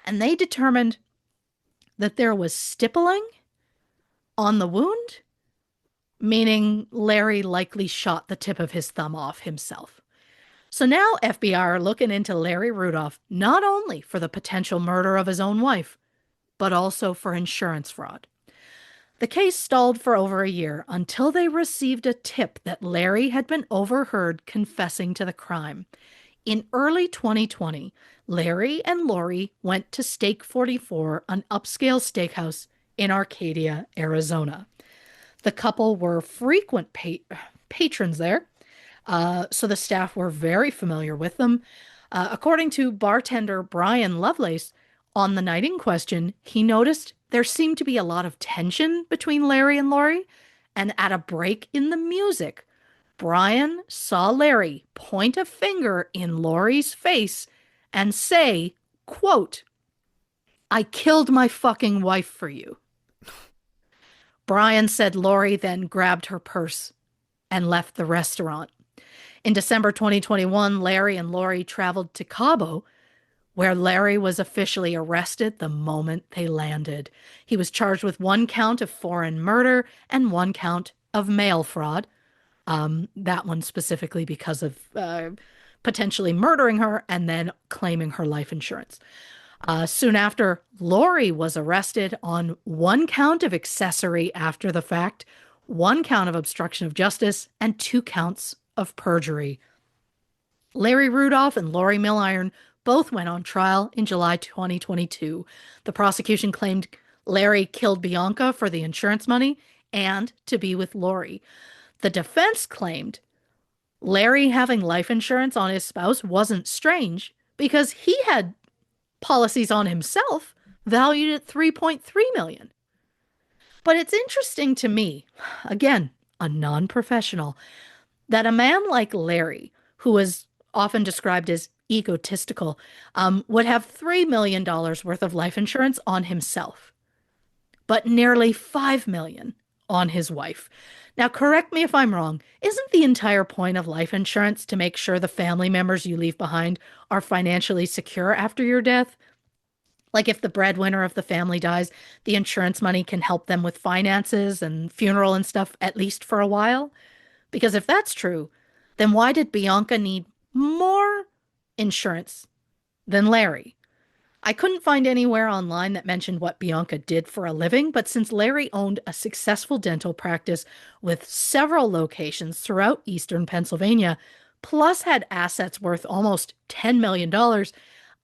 and they determined that there was stippling on the wound, meaning Larry likely shot the tip of his thumb off himself. So now FBI are looking into Larry Rudolph not only for the potential murder of his own wife, but also for insurance fraud. The case stalled for over a year until they received a tip that Larry had been overheard confessing to the crime. In early 2020, Larry and Lori went to Steak 44, an upscale steakhouse in Arcadia, Arizona. The couple were frequent patrons there, so the staff were very familiar with them. According to bartender Brian Lovelace, on the night in question, he noticed there seemed to be a lot of tension between Larry and Lori, and at a break in the music, Brian saw Larry point a finger in Lori's face and say, quote, "I killed my fucking wife for you." Brian said Lori then grabbed her purse and left the restaurant. In December 2021, Larry and Lori traveled to Cabo, where Larry was officially arrested the moment they landed. He was charged with 1 count of foreign murder and 1 count of mail fraud. That one specifically because of potentially murdering her and then claiming her life insurance. Soon after, Lori was arrested on 1 count of accessory after the fact, 1 count of obstruction of justice, and 2 counts of perjury. Larry Rudolph and Lori Milliron both went on trial in July 2022. The prosecution claimed Larry killed Bianca for the insurance money and to be with Lori. The defense claimed Larry having life insurance on his spouse wasn't strange because he had policies on himself valued at $3.3 million. But it's interesting to me, again, a non-professional, that a man like Larry, who is often described as egotistical, would have $3 million worth of life insurance on himself, but nearly $5 million on his wife. Now, correct me if I'm wrong. Isn't the entire point of life insurance to make sure the family members you leave behind are financially secure after your death? Like if the breadwinner of the family dies, the insurance money can help them with finances and funeral and stuff, at least for a while? Because if that's true, then why did Bianca need more insurance than Larry? I couldn't find anywhere online that mentioned what Bianca did for a living, but since Larry owned a successful dental practice with several locations throughout eastern Pennsylvania, plus had assets worth almost $10 million,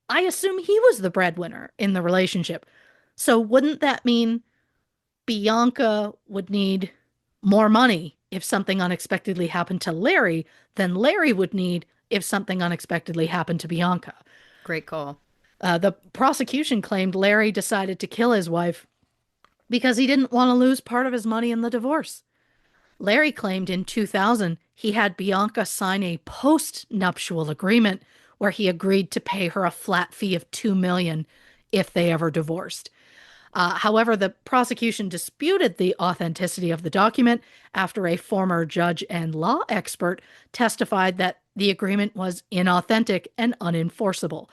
I assume he was the breadwinner in the relationship. So wouldn't that mean Bianca would need more money if something unexpectedly happened to Larry, then Larry would need if something unexpectedly happened to Bianca. Great call. The prosecution claimed Larry decided to kill his wife because he didn't want to lose part of his money in the divorce. Larry claimed in 2000 he had Bianca sign a post-nuptial agreement where he agreed to pay her a flat fee of $2 million if they ever divorced. However, the prosecution disputed the authenticity of the document after a former judge and law expert testified that the agreement was inauthentic and unenforceable.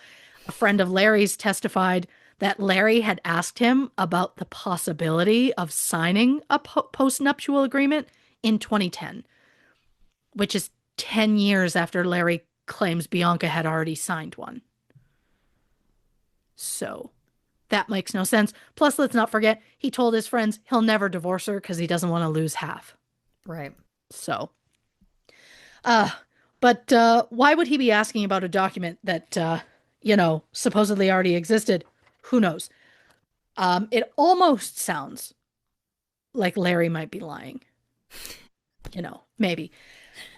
A friend of Larry's testified that Larry had asked him about the possibility of signing a post-nuptial agreement in 2010, which is 10 years after Larry claims Bianca had already signed one. So that makes no sense. Plus, let's not forget, he told his friends he'll never divorce her because he doesn't want to lose half. Right. So, but why would he be asking about a document that, supposedly already existed? Who knows? It almost sounds like Larry might be lying. Maybe.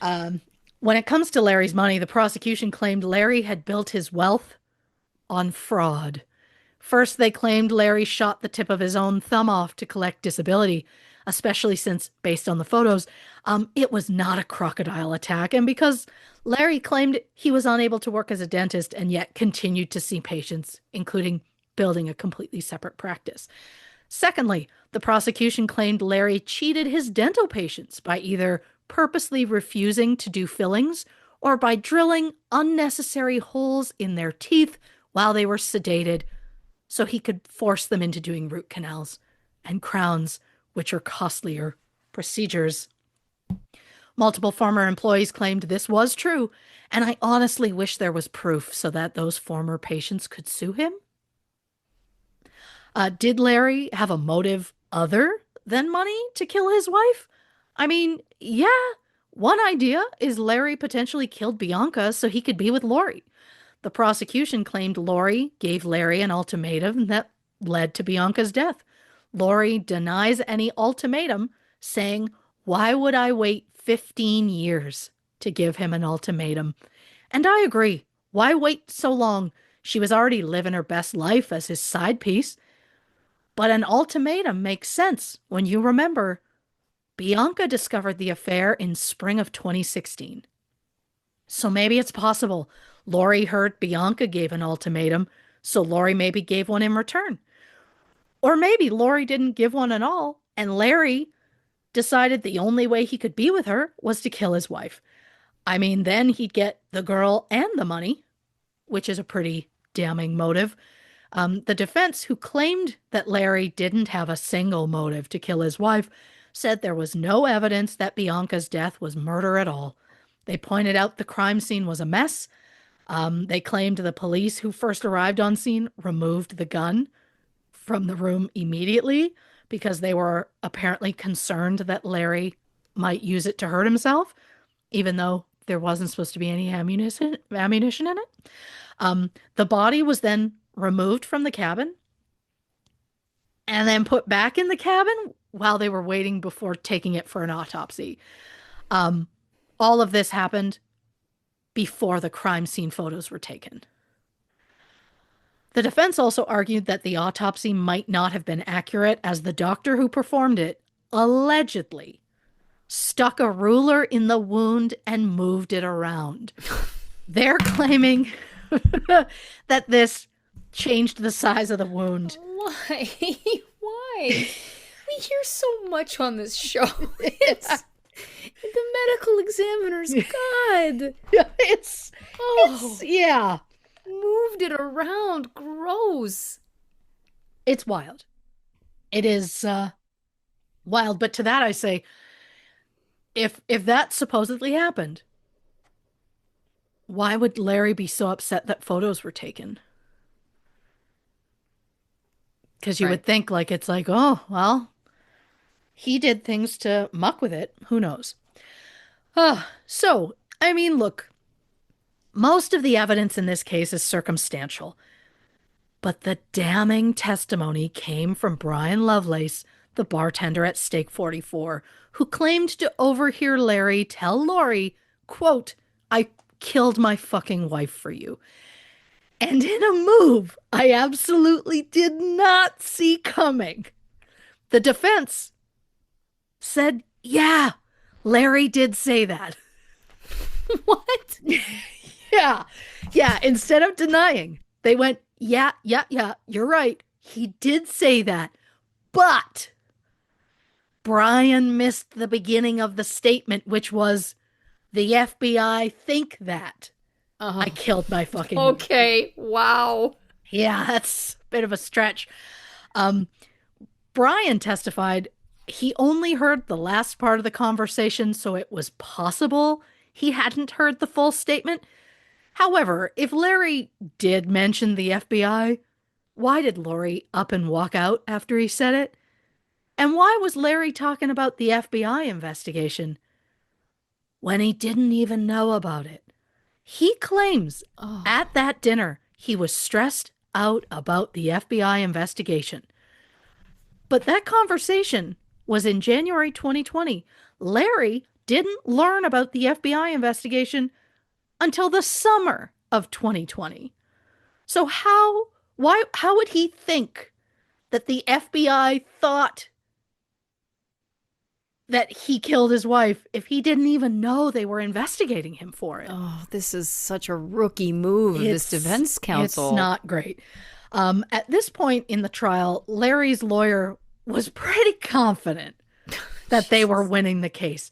When it comes to Larry's money, the prosecution claimed Larry had built his wealth on fraud. First, they claimed Larry shot the tip of his own thumb off to collect disability, especially since, based on the photos, it was not a crocodile attack, and because Larry claimed he was unable to work as a dentist and yet continued to see patients, including building a completely separate practice. Secondly, the prosecution claimed Larry cheated his dental patients by either purposely refusing to do fillings or by drilling unnecessary holes in their teeth while they were sedated so he could force them into doing root canals and crowns, which are costlier procedures. Multiple former employees claimed this was true, and I honestly wish there was proof so that those former patients could sue him. Did Larry have a motive other than money to kill his wife? I mean, yeah, one idea is Larry potentially killed Bianca so he could be with Lori. The prosecution claimed Lori gave Larry an ultimatum that led to Bianca's death. Lori denies any ultimatum, saying, "Why would I wait 15 years to give him an ultimatum?" And I agree. Why wait so long? She was already living her best life as his side piece. But an ultimatum makes sense when you remember Bianca discovered the affair in spring of 2016. So maybe it's possible Lori heard Bianca gave an ultimatum, so Lori maybe gave one in return. Or maybe Lori didn't give one at all, and Larry decided the only way he could be with her was to kill his wife. I mean, then he'd get the girl and the money, which is a pretty damning motive. The defense, who claimed that Larry didn't have a single motive to kill his wife, said there was no evidence that Bianca's death was murder at all. They pointed out the crime scene was a mess. They claimed the police who first arrived on scene removed the gun from the room immediately because they were apparently concerned that Larry might use it to hurt himself, even though there wasn't supposed to be any ammunition in it. The body was then removed from the cabin and then put back in the cabin while they were waiting before taking it for an autopsy. All of this happened before the crime scene photos were taken. The defense also argued that the autopsy might not have been accurate as the doctor who performed it allegedly stuck a ruler in the wound and moved it around. They're claiming that this changed the size of the wound. Why? Why? We hear so much on this show. It's the medical examiner's guide. It's yeah. Moved it around. Gross. It's wild. It is wild. But to that I say, if that supposedly happened, why would Larry be so upset that photos were taken? Because you would think it's like, oh, well, he did things to muck with it. Who knows? So, I mean, look, most of the evidence in this case is circumstantial, but the damning testimony came from Brian Lovelace, the bartender at Steak 44, who claimed to overhear Larry tell Lori, quote, "I killed my fucking wife for you." And in a move I absolutely did not see coming, the defense said, yeah, Larry did say that. What? Yeah. Yeah. Instead of denying, they went, yeah, yeah, yeah, you're right. He did say that. But Brian missed the beginning of the statement, which was the FBI think that I Oh, killed my fucking wife. okay. Wow. Yeah, that's a bit of a stretch. Um, Brian testified he only heard the last part of the conversation, so it was possible he hadn't heard the full statement. However, if Larry did mention the FBI, why did Lori up and walk out after he said it? And why was Larry talking about the FBI investigation when he didn't even know about it? He claims Oh, at that dinner he was stressed out about the FBI investigation. But that conversation was in January 2020. Larry didn't learn about the FBI investigation until the summer of 2020. So how would he think that the FBI thought that he killed his wife if he didn't even know they were investigating him for it? oh, this is such a rookie move of this defense It's counsel. not great. At this point in the trial, Larry's lawyer was pretty confident that they were Jesus. winning the case.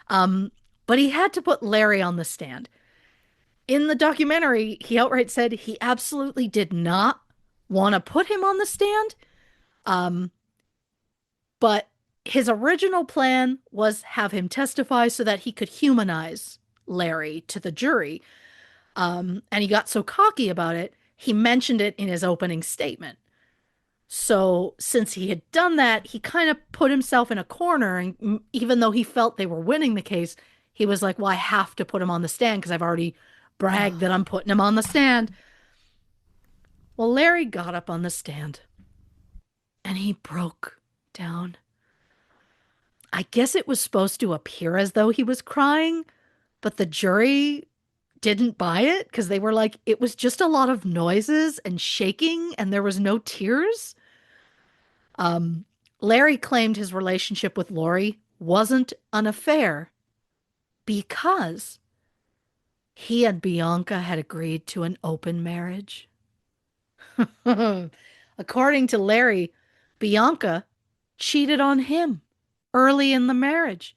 But he had to put Larry on the stand. In the documentary, he outright said he absolutely did not want to put him on the stand. Um, but his original plan was have him testify so that he could humanize Larry to the jury. And he got so cocky about it, he mentioned it in his opening statement. So, since he had done that, he kind of put himself in a corner. And even though he felt they were winning the case, he was like, well, I have to put him on the stand because I've already bragged that Oh, I'm putting him on the stand. Well, Larry got up on the stand and he broke down. I guess it was supposed to appear as though he was crying, but the jury didn't buy it because they were like, it was just a lot of noises and shaking and there was no tears. Um, Larry claimed his relationship with Lori wasn't an affair because he and Bianca had agreed to an open marriage. According to Larry, Bianca cheated on him early in the marriage,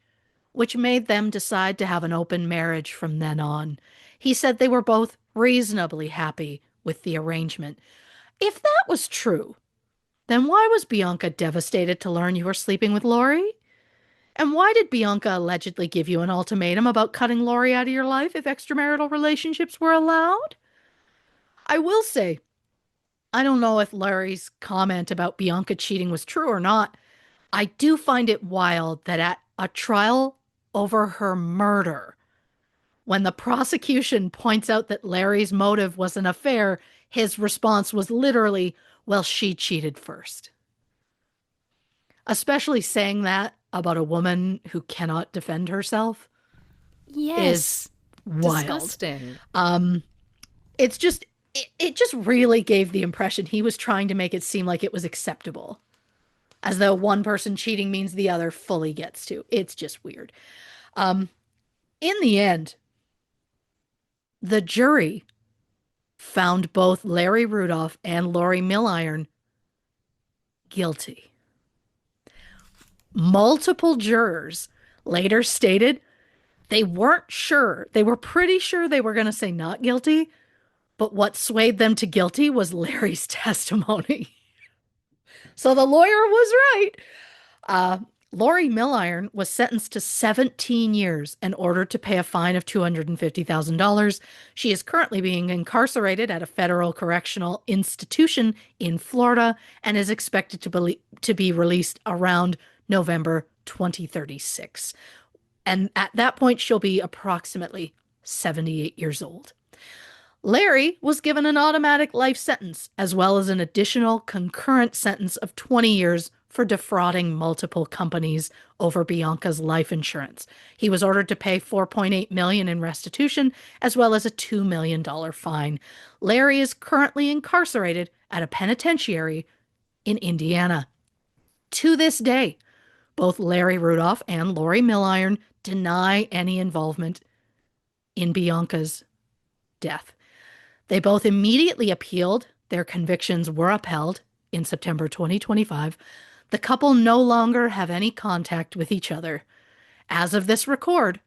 which made them decide to have an open marriage from then on. He said they were both reasonably happy with the arrangement. If that was true, then why was Bianca devastated to learn you were sleeping with Lori? And why did Bianca allegedly give you an ultimatum about cutting Lori out of your life if extramarital relationships were allowed? I will say, I don't know if Larry's comment about Bianca cheating was true or not. I do find it wild that at a trial over her murder, when the prosecution points out that Larry's motive was an affair, his response was literally, well, she cheated first. Especially saying that about a woman who cannot defend herself is yes. wild. Disgusting. Um, it's just, it just really gave the impression he was trying to make it seem like it was acceptable, as though one person cheating means the other fully gets to. It's just weird. Um, in the end, the jury found both Larry Rudolph and Lori Milliron guilty. Multiple jurors later stated they weren't sure. They were pretty sure they were going to say not guilty, but what swayed them to guilty was Larry's testimony. So the lawyer was right. Uh, Lori Milliron was sentenced to 17 years and ordered to pay a fine of $250,000. She is currently being incarcerated at a federal correctional institution in Florida and is expected to be released around November 2036. And at that point, she'll be approximately 78 years old. Larry was given an automatic life sentence, as well as an additional concurrent sentence of 20 years for defrauding multiple companies over Bianca's life insurance. He was ordered to pay $4.8 million in restitution as well as a $2 million fine. Larry is currently incarcerated at a penitentiary in Indiana. To this day, both Larry Rudolph and Lori Milliron deny any involvement in Bianca's death. They both immediately appealed. Their convictions were upheld in September 2025. The couple no longer have any contact with each other. As of this record,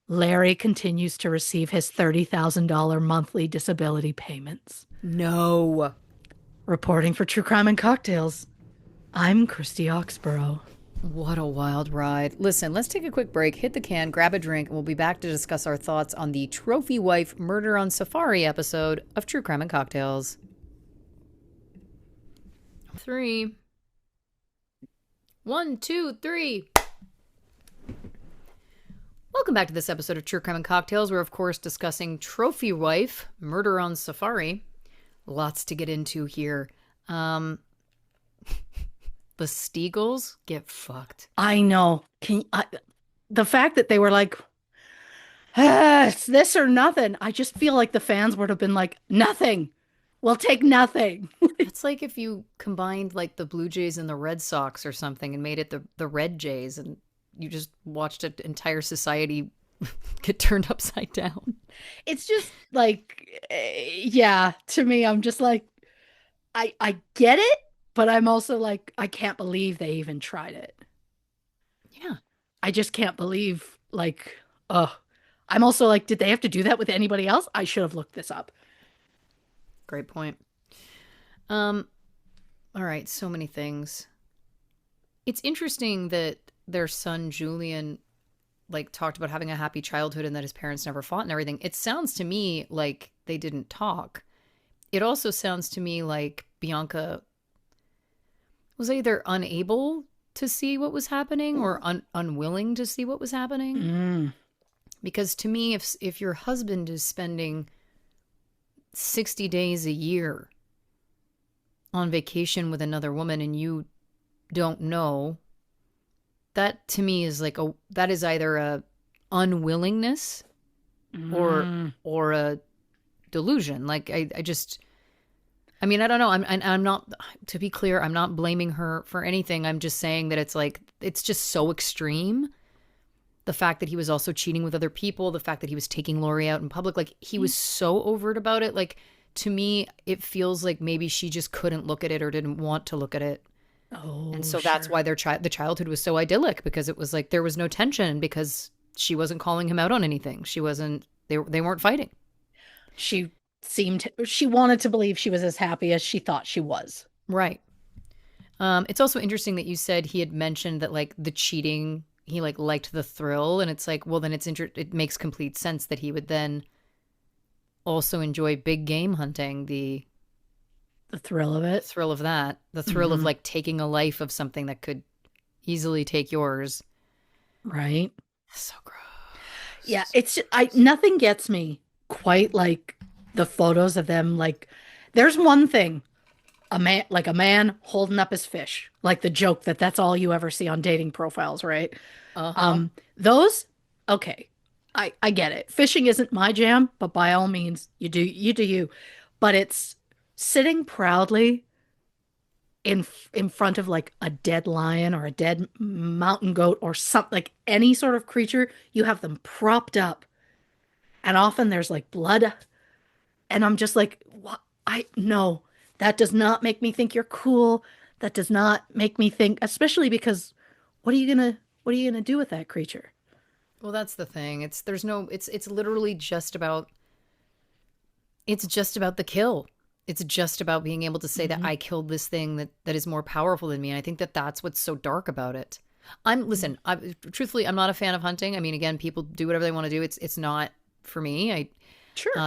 Larry continues to receive his $30,000 monthly disability payments. No. Reporting for True Crime and Cocktails, I'm Christy Oxborrow. What a wild ride. Listen, let's take a quick break, hit the can, grab a drink, and we'll be back to discuss our thoughts on the Trophy Wife Murder on Safari episode of True Crime and Cocktails. 3. 1, 2, 3. Welcome back to this episode of True Crime and Cocktails. We're, of course, discussing Trophy Wife Murder on Safari. Lots to get into here. The Stiegels get fucked. I know. The fact that they were like, it's this or nothing. I just feel like the fans would have been like, nothing. We'll take nothing. It's like if you combined like the Blue Jays and the Red Sox or something and made it the Red Jays, and you just watched an entire society get turned upside down. It's just like, yeah, to me, I'm just like, I get it. But I'm also like, I can't believe they even tried it. Yeah. I just can't believe, like, I'm also like, did they have to do that with anybody else? I should have looked this up. Great point. All right, so many things. It's interesting that their son, Julian, like, talked about having a happy childhood and that his parents never fought and everything. It sounds to me like they didn't talk. It also sounds to me like Bianca was either unable to see what was happening or unwilling to see what was happening. Because to me, if your husband is spending 60 days a year on vacation with another woman and you don't know, that to me is like that is either a unwillingness or a delusion. Like I mean, I don't know. I'm not, to be clear, I'm not blaming her for anything. I'm just saying that it's like, it's just so extreme. The fact that he was also cheating with other people, the fact that he was taking Lori out in public, like he was so overt about it. Like, to me, it feels like maybe she just couldn't look at it or didn't want to look at it. Oh, and so that's why the childhood was so idyllic, because it was like there was no tension because she wasn't calling him out on anything. They weren't fighting. She wanted to believe she was as happy as she thought she was. Right. It's also interesting that you said he had mentioned that like the cheating, he like liked the thrill, and it's like, well, then it makes complete sense that he would then also enjoy big game hunting, the thrill of it, the thrill of like taking a life of something that could easily take yours. Right. So gross. Yeah, it's nothing gets me quite like the photos of them. Like, there's one thing, a man holding up his fish, like the joke that's all you ever see on dating profiles, right? Those, okay, I get it. Fishing isn't my jam, but by all means, you do you. But it's sitting proudly in front of like a dead lion or a dead mountain goat or something, like any sort of creature. You have them propped up, and often there's like blood. And I'm just like, what? No, that does not make me think you're cool. That does not make me think, especially because what are you gonna do with that creature? Well, that's the thing. It's literally just about the kill. It's just about being able to say that I killed this thing that is more powerful than me. And I think that's what's so dark about it. Truthfully, I'm not a fan of hunting. I mean, again, people do whatever they want to do. It's not for me. I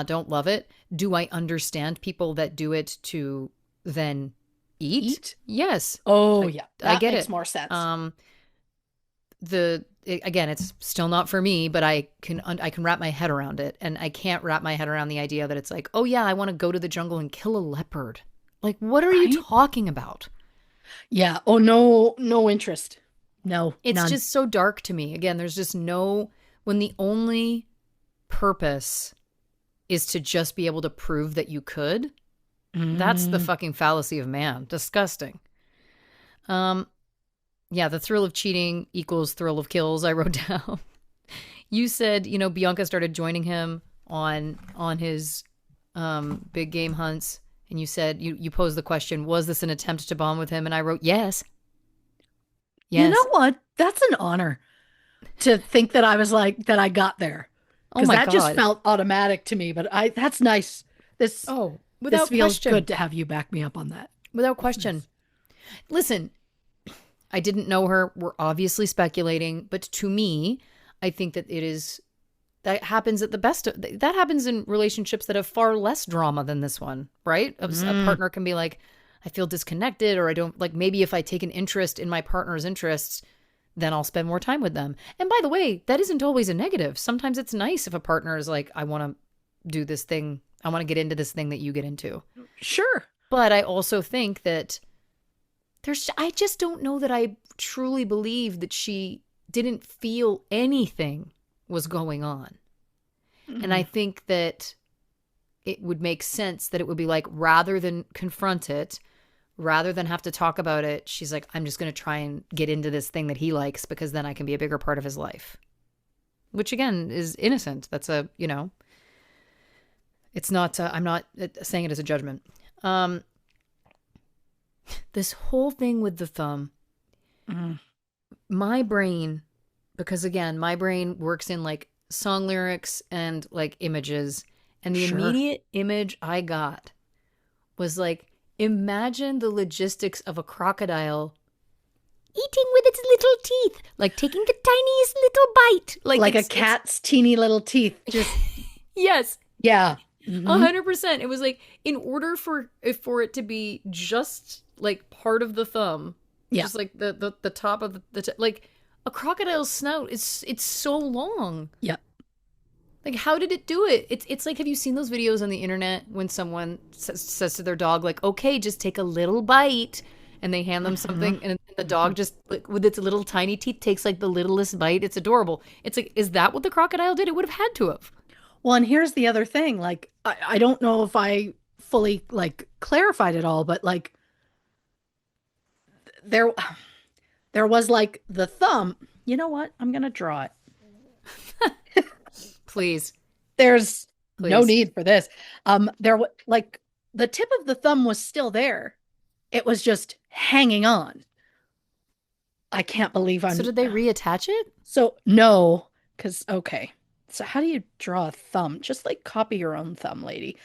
don't love it. Do I understand people that do it to then eat? Yes. Oh, yeah. I get it. That makes more sense. Again, it's still not for me, but I can wrap my head around it. And I can't wrap my head around the idea that it's like, oh yeah, I want to go to the jungle and kill a leopard. Like, what are you talking about? Yeah. Oh, no, no interest. No, It's none. just so dark to me. Again, there's just no, when the only purpose is to just be able to prove that you could, that's the Mm. fucking fallacy of man. Disgusting. Um, yeah, the thrill of cheating equals thrill of kills, I wrote down. You said, Bianca started joining him on his big game hunts, and you said you posed the question, was this an attempt to bond with him? And I wrote yes. You know Yes. what? That's an honor to think that I was like that I got there Oh because my that just god. felt automatic to me. But that's nice. This Oh, this without feels good question. to have you back me up on that. Without That's question. nice. Listen, I didn't know her. We're obviously speculating, but to me, I think that it is that happens at the best that happens in relationships that have far less drama than this one, right? A Mm, partner can be like, I feel disconnected, or I don't like, maybe if I take an interest in my partner's interests, then I'll spend more time with them. And by the way, that isn't always a negative. Sometimes it's nice if a partner is like, I want to do this thing, I want to get into this thing that you get into. sure. But I also think that I just don't know that I truly believe that she didn't feel anything was going on. And I Mm. think that it would make sense that it would be like, rather than confront it, rather than have to talk about it, she's like, I'm just going to try and get into this thing that he likes because then I can be a bigger part of his life. Which again is innocent. That's it's not, I'm not saying it as a judgment. Um, this whole thing with the thumb, Mm. my brain, because again, my brain works in like song lyrics and like images. And the Sure. immediate image I got was like, imagine the logistics of a crocodile eating with its little teeth, like taking the tiniest little bite. Like Like a cat's teeny little teeth. Just yes, yeah. 100%. It was like, in order for it to be just like part of the thumb, Yeah. just like the top of like a crocodile's snout is it's so long. Yeah. Like, how did it do it? It's like, have you seen those videos on the internet when someone says to their dog, like, okay, just take a little bite, and they hand them Mhm. something, and the dog Mhm. just, like, with its little tiny teeth, takes like the littlest bite. It's adorable. It's like, is that what the crocodile did? It would have had to have. Well, and here's the other thing. Like, I don't know if I fully like clarified it all, but like there there was like the thumb. You know what? I'm gonna draw it. Please, There's no please. need for this. There like the tip of the thumb was still there. It was just hanging on. I can't believe So I'm did they reattach it? so no, because okay. So how do you draw a thumb? Just like copy your own thumb, lady.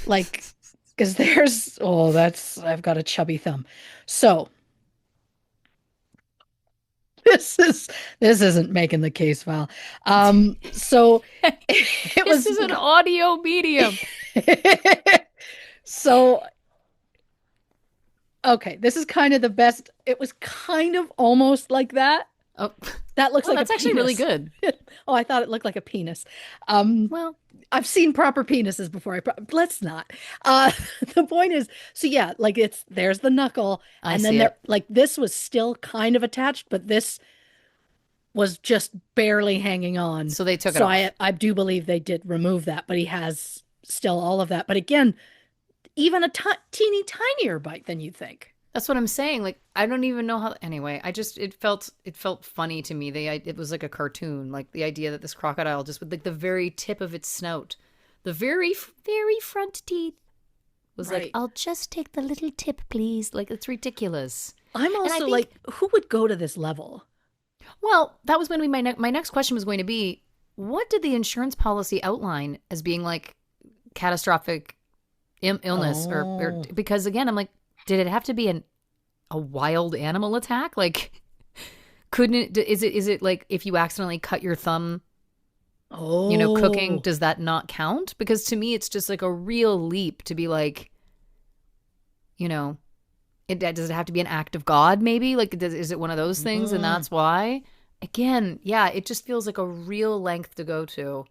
Like, because there's that's I've got a chubby thumb. So this is this isn't making the case file. So it This was is an audio medium. so okay, this is kind of the best. It was kind of almost like that. Oh, That looks oh, like a that's actually really penis. good. Oh, I thought it looked like a penis. Um, Well, I've seen proper penises before. Let's not. The point is, so yeah, like there's the knuckle, I and then see there it. like this was still kind of attached, but this was just barely hanging on. So they took it So off. I do believe they did remove that, but he has still all of that. But again, even a teeny tinier bite than you think. That's what I'm saying. Like, I don't even know how. Anyway, it felt funny to me. It was like a cartoon. Like the idea that this crocodile just with like the very tip of its snout, the very front teeth was like, Right. I'll just take the little tip, please. Like, it's ridiculous. I'm And I also think, like, who would go to this level? well, that was going to be my next question was going to be, what did the insurance policy outline as being like catastrophic illness or Oh. because again, I'm like, did it have to be a wild animal attack? Like, couldn't it, is it like if you accidentally cut your thumb, cooking, Oh. does that not count? Because to me, it's just like a real leap to be like, you know, does it have to be an act of God? Maybe like, is it one of those things, and Mm. that's why? Again, yeah, it just feels like a real length to go to.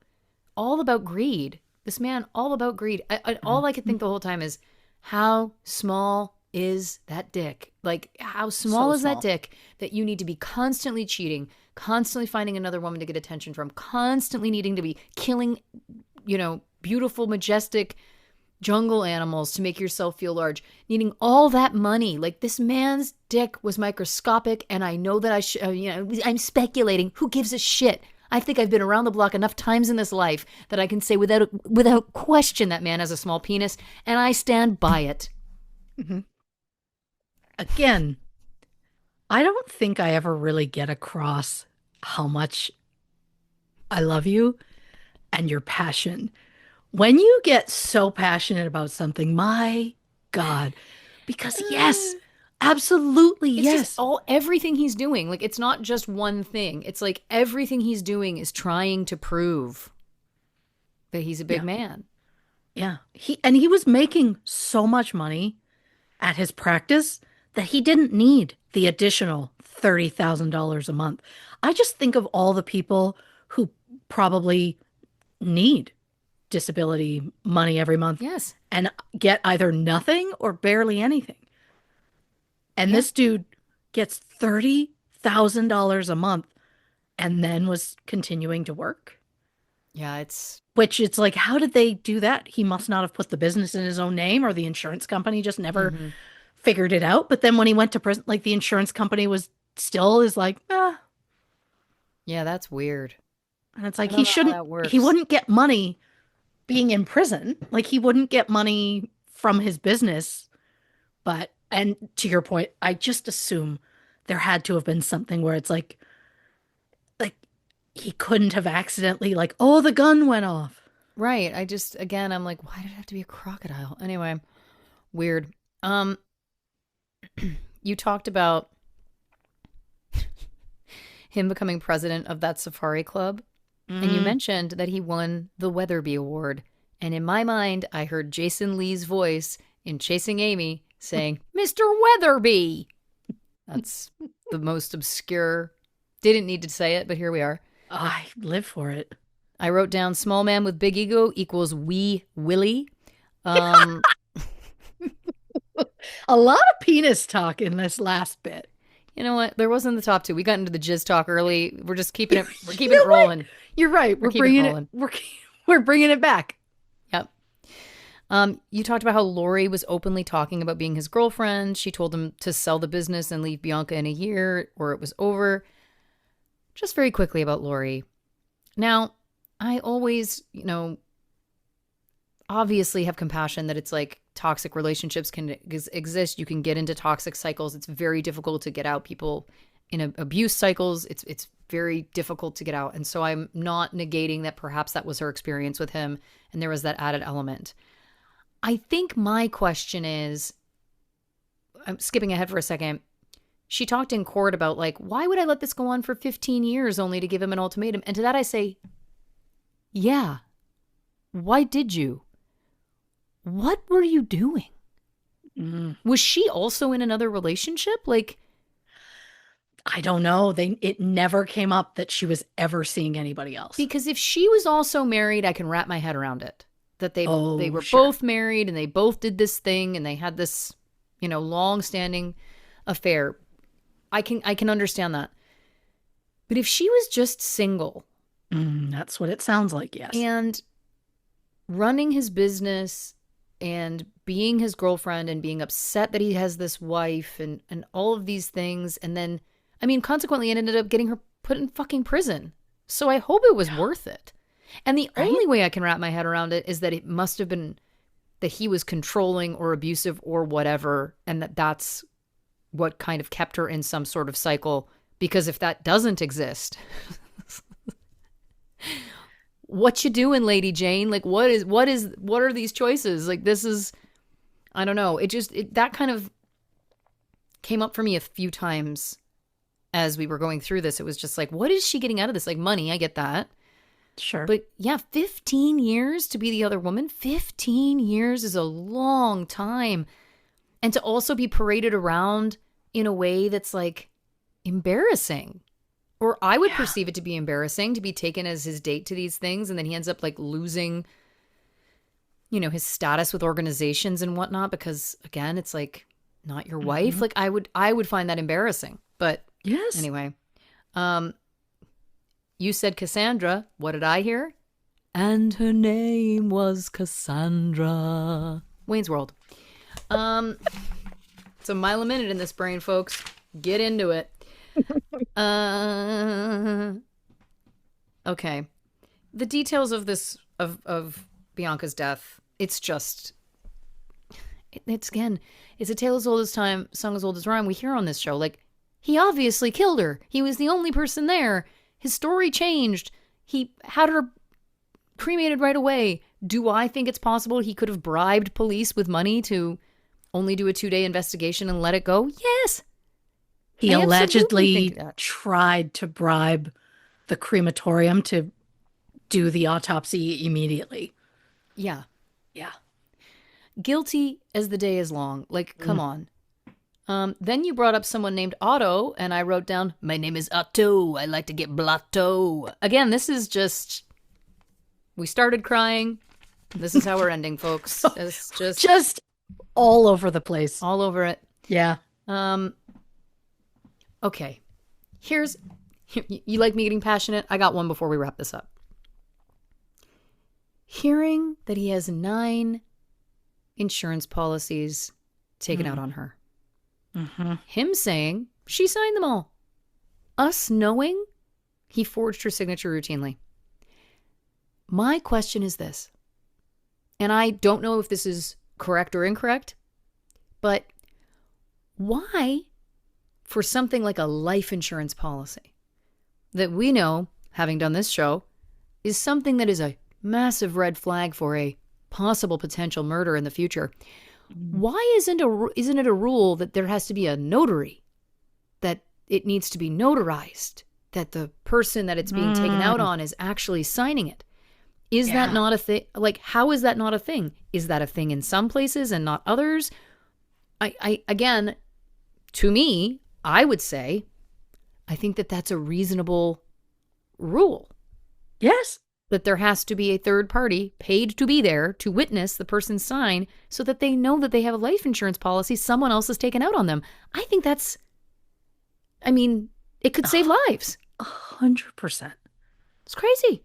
All about greed. This man, all about greed. All I could think the whole time is, how small is that dick? Like, how small So is that small. dick that you need to be constantly cheating, constantly finding another woman to get attention from, constantly needing to be killing, beautiful, majestic jungle animals to make yourself feel large, needing all that money. Like, this man's dick was microscopic, and I know that I'm speculating. Who gives a shit? I think I've been around the block enough times in this life that I can say without question that man has a small penis, and I stand by it. Mm-hmm. Again, I don't think I ever really get across how much I love you and your passion. When you get so passionate about something, my God, because yes, absolutely It's just yes. everything he's doing. Like, it's not just one thing. It's like everything he's doing is trying to prove that he's a big Yeah, man. yeah. He was making so much money at his practice that he didn't need the additional $30,000 a month. I just think of all the people who probably need disability money every month Yes. and get either nothing or barely anything. And Yeah. this dude gets $30,000 a month and then was continuing to work. Yeah, it's Which it's like, how did they do that? He must not have put the business in his own name, or the insurance company just never mhm. figured it out. But then when he went to prison, like the insurance company was still is like, ah. Yeah, that's weird. And it's I like don't know how that he works. wouldn't get money being in prison. Like he wouldn't get money from his business. But, and to your point, I just assume there had to have been something where it's like he couldn't have accidentally, like, oh, the gun went off. Right. Again, I'm like, why did it have to be a crocodile? Anyway, weird. Um, you talked about him becoming president of that safari club, and you Mm. mentioned that he won the Weatherby Award. And in my mind, I heard Jason Lee's voice in Chasing Amy saying, Mr. Weatherby. That's the most obscure. Didn't need to say it, but here we are. I live for it. I wrote down small man with big ego equals wee Willie. Um, A lot of penis talk in this last bit. you know what? There wasn't the top two. We got into the jizz talk early. We're just keeping it. We're keeping it You're right. rolling. You're right. We're We're keeping it bringing it. rolling. We're bringing it back. Yep. You talked about how Lori was openly talking about being his girlfriend. She told him to sell the business and leave Bianca in a year or it was over. Just very quickly about Lori. Now, I always, obviously have compassion that it's like toxic relationships can exist. You can get into toxic cycles. It's very difficult to get out. People in abuse cycles, it's very difficult to get out. And so I'm not negating that perhaps that was her experience with him and there was that added element. I think my question is, I'm skipping ahead for a second. She talked in court about like, why would I let this go on for 15 years only to give him an ultimatum? And to that I say, yeah. Why did you? What were you doing? Mm. Was she also in another relationship? Like, I don't know. It never came up that she was ever seeing anybody else. because if she was also married, I can wrap my head around it. That they Oh, were sure. both married and they both did this thing and they had this, long-standing affair. I can understand that. But if she was just single That's what it sounds like. Yes. and running his business and being his girlfriend and being upset that he has this wife and all of these things. And then, consequently, it ended up getting her put in fucking prison. So I hope it was worth it. And the Right? only way I can wrap my head around it is that it must have been that he was controlling or abusive or whatever. And that's what kind of kept her in some sort of cycle. Because if that doesn't exist, what you doing, Lady Jane? Like, what are these choices? Like, this is, I don't know. That kind of came up for me a few times as we were going through this. It was just like, what is she getting out of this? Like, money, I get that. Sure. But yeah, 15 years to be the other woman, 15 years is a long time. And to also be paraded around in a way that's like embarrassing. Or I would perceive it to be embarrassing to be taken as his date to these things. And then he ends up like losing, his status with organizations and whatnot. Because again, it's like not your wife. Mhm. Like I would find that embarrassing. But Yes. anyway, you said Cassandra. What did I hear? And her name was Cassandra. Wayne's World. It's a mile a minute in this brain, folks. Get into it. Okay. The details of this of Bianca's death, it's just it's again, it's a tale as old as time, song as old as rhyme we hear on this show. Like, he obviously killed her. He was the only person there. His story changed. He had her cremated right away. Do I think it's possible he could have bribed police with money to only do a 2-day investigation and let it go? Yes. He I absolutely allegedly think that. tried to bribe the crematorium to do the autopsy immediately. Yeah. Yeah. Guilty as the day is long. Like, come Mm. on. Then you brought up someone named Otto, and I wrote down, my name is Otto. I like to get blotto. Again, this is just, we started crying. This is how we're ending, folks. It's Just all over the place. all over it. Yeah. Okay. You like me getting passionate? I got one before we wrap this up. Hearing that he has 9 insurance policies taken out on her. Mm-hmm. Him saying she signed them all. Us knowing he forged her signature routinely. My question is this, and I don't know if this is correct or incorrect, but why, for something like a life insurance policy that we know, having done this show, is something that is a massive red flag for a possible potential murder in the future, why isn't it a rule that there has to be a notary, that it needs to be notarized, that the person that it's being taken out on is actually signing it? Is that not a thing? Like, how is that not a thing? Is that a thing in some places and not others? Again, to me, I would say, I think that that's a reasonable rule. Yes. That there has to be a third party paid to be there to witness the person's sign so that they know that they have a life insurance policy someone else has taken out on them. I think that's, I mean, it could save lives. 100%. It's crazy.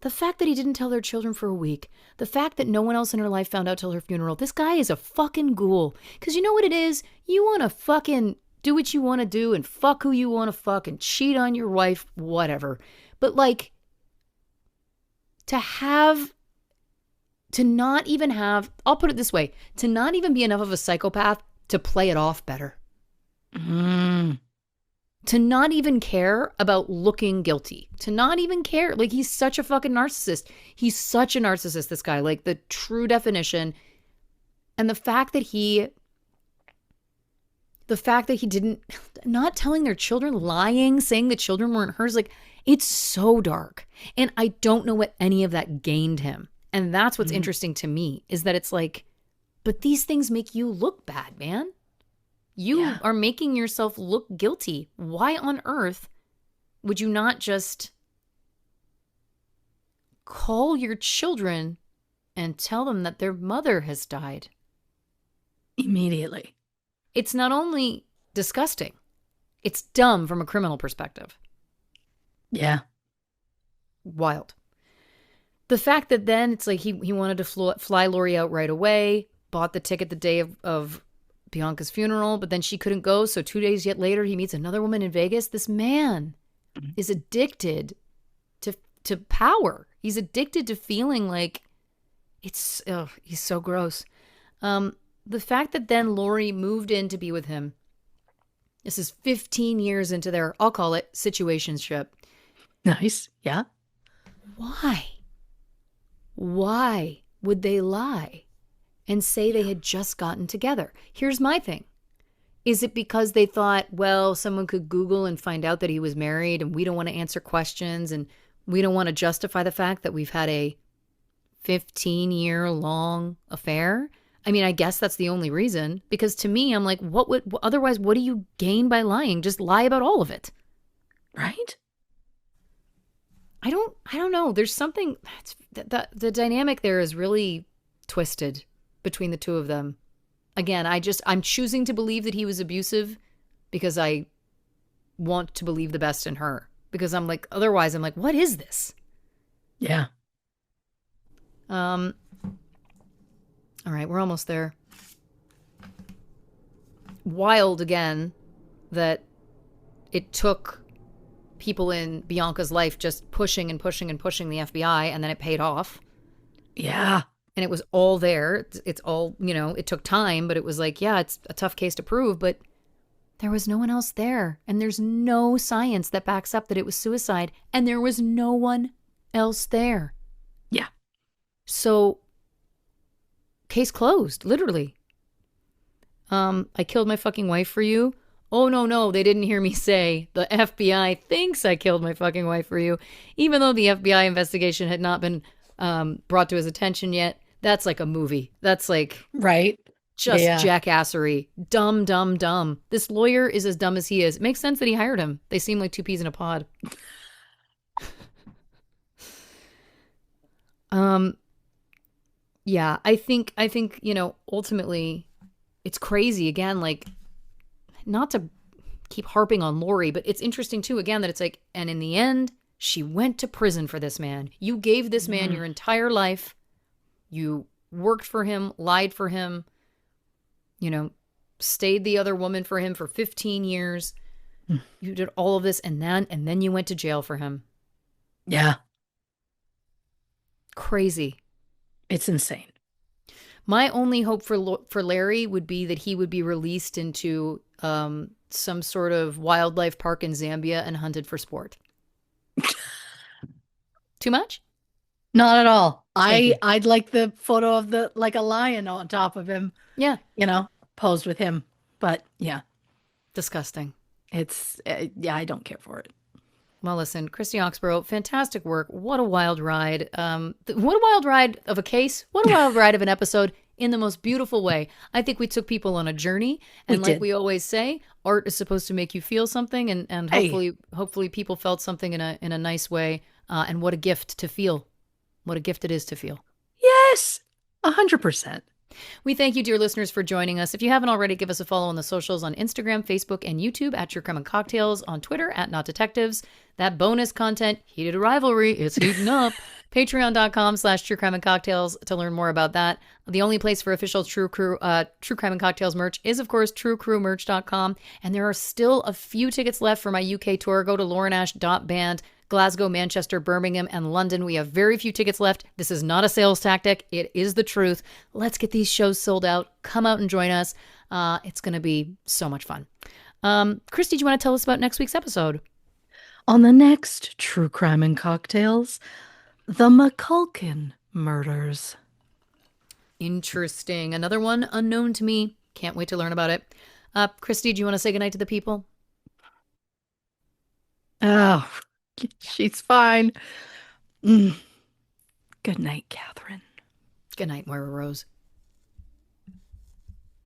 The fact that he didn't tell their children for a week, the fact that no one else in her life found out till her funeral, this guy is a fucking ghoul. Because you know what it is? You want to fucking do what you want to do and fuck who you want to fuck and cheat on your wife, whatever. But like, to not even have, I'll put it this way, to not even be enough of a psychopath to play it off better. Mm. To not even care about looking guilty. To not even care. Like, he's such a fucking narcissist. He's such a narcissist, this guy. Like, the true definition. And the fact that he didn't, not telling their children, lying, saying the children weren't hers, like, it's so dark. And I don't know what any of that gained him. And that's what's interesting to me, is that it's like, but these things make you look bad, man. You are making yourself look guilty. Why on earth would you not just call your children and tell them that their mother has died? Immediately. It's not only disgusting, it's dumb from a criminal perspective. Yeah. Wild. The fact that then it's like he wanted to fly Lori out right away, bought the ticket the day of Bianca's funeral, but then she couldn't go. So 2 days yet later, he meets another woman in Vegas. This man is addicted to power. He's addicted to feeling like he's so gross. The fact that then Lori moved in to be with him. This is 15 years into their, I'll call it, situationship. Nice. Yeah. Why would they lie and say they had just gotten together? Here's my thing. Is it because they thought, well, someone could Google and find out that he was married and we don't want to answer questions and we don't want to justify the fact that we've had a 15-year-long affair? I mean, I guess that's the only reason, because to me, I'm like, otherwise, what do you gain by lying? Just lie about all of it. Right? I don't know. There's something, the dynamic there is really twisted between the two of them. again, I'm choosing to believe that he was abusive because I want to believe the best in her. Because I'm like, otherwise, I'm like, what is this? Yeah. Um, all right, we're almost there. Wild again that it took people in Bianca's life just pushing and pushing and pushing the FBI, and then it paid off. Yeah. And it was all there. It's all, it took time, but it was like, yeah, it's a tough case to prove, but there was no one else there. And there's no science that backs up that it was suicide. And there was no one else there. Yeah. So, case closed, literally. I killed my fucking wife for you. Oh, no, no, they didn't hear me say the FBI thinks I killed my fucking wife for you, even though the FBI investigation had not been brought to his attention yet. That's like a movie. That's like Right. just Yeah. jackassery. Dumb, dumb, dumb. This lawyer is as dumb as he is. It makes sense that he hired him. They seem like two peas in a pod. Um, yeah, I think, ultimately it's crazy again, like not to keep harping on Lori, but it's interesting too, again, that it's like, and in the end, she went to prison for this man. You gave this man your entire life. You worked for him, lied for him, stayed the other woman for him for 15 years. You did all of this, and then you went to jail for him. Yeah. Crazy. It's insane. My only hope for Larry would be that he would be released into some sort of wildlife park in Zambia and hunted for sport. Too much? Not at all. Thank you. I'd like the photo of the like a lion on top of him, Yeah. posed with him. But yeah, Disgusting. it's yeah, I don't care for it. Well, listen, Christy Oxborrow, fantastic work. What a wild ride. What a wild ride of a case. What a wild ride of an episode in the most beautiful way. I think we took people on a journey. And We like did. we always say, art is supposed to make you feel something. And Hey, hopefully people felt something in a nice way. And what a gift to feel. What a gift it is to feel. yes, 100%. We thank you, dear listeners, for joining us. If you haven't already, give us a follow on the socials on Instagram, Facebook, and YouTube at True Crime and Cocktails, on Twitter at Not Detectives. That bonus content, Heated Rivalry, it's heating up. Patreon.com/True Crime and Cocktails to learn more about that. The only place for official True Crime and Cocktails merch is, of course, truecrewmerch.com. And there are still a few tickets left for my UK tour. Go to laurenash.band. Glasgow, Manchester, Birmingham, and London. We have very few tickets left. This is not a sales tactic. It is the truth. Let's get these shows sold out. Come out and join us. It's going to be so much fun. Christy, do you want to tell us about next week's episode? On the next True Crime and Cocktails, the McCulkin murders. Interesting. Another one unknown to me. Can't wait to learn about it. Christy, do you want to say goodnight to the people? Oh, she's fine. Mm. Good night, Catherine. Good night, Moira Rose.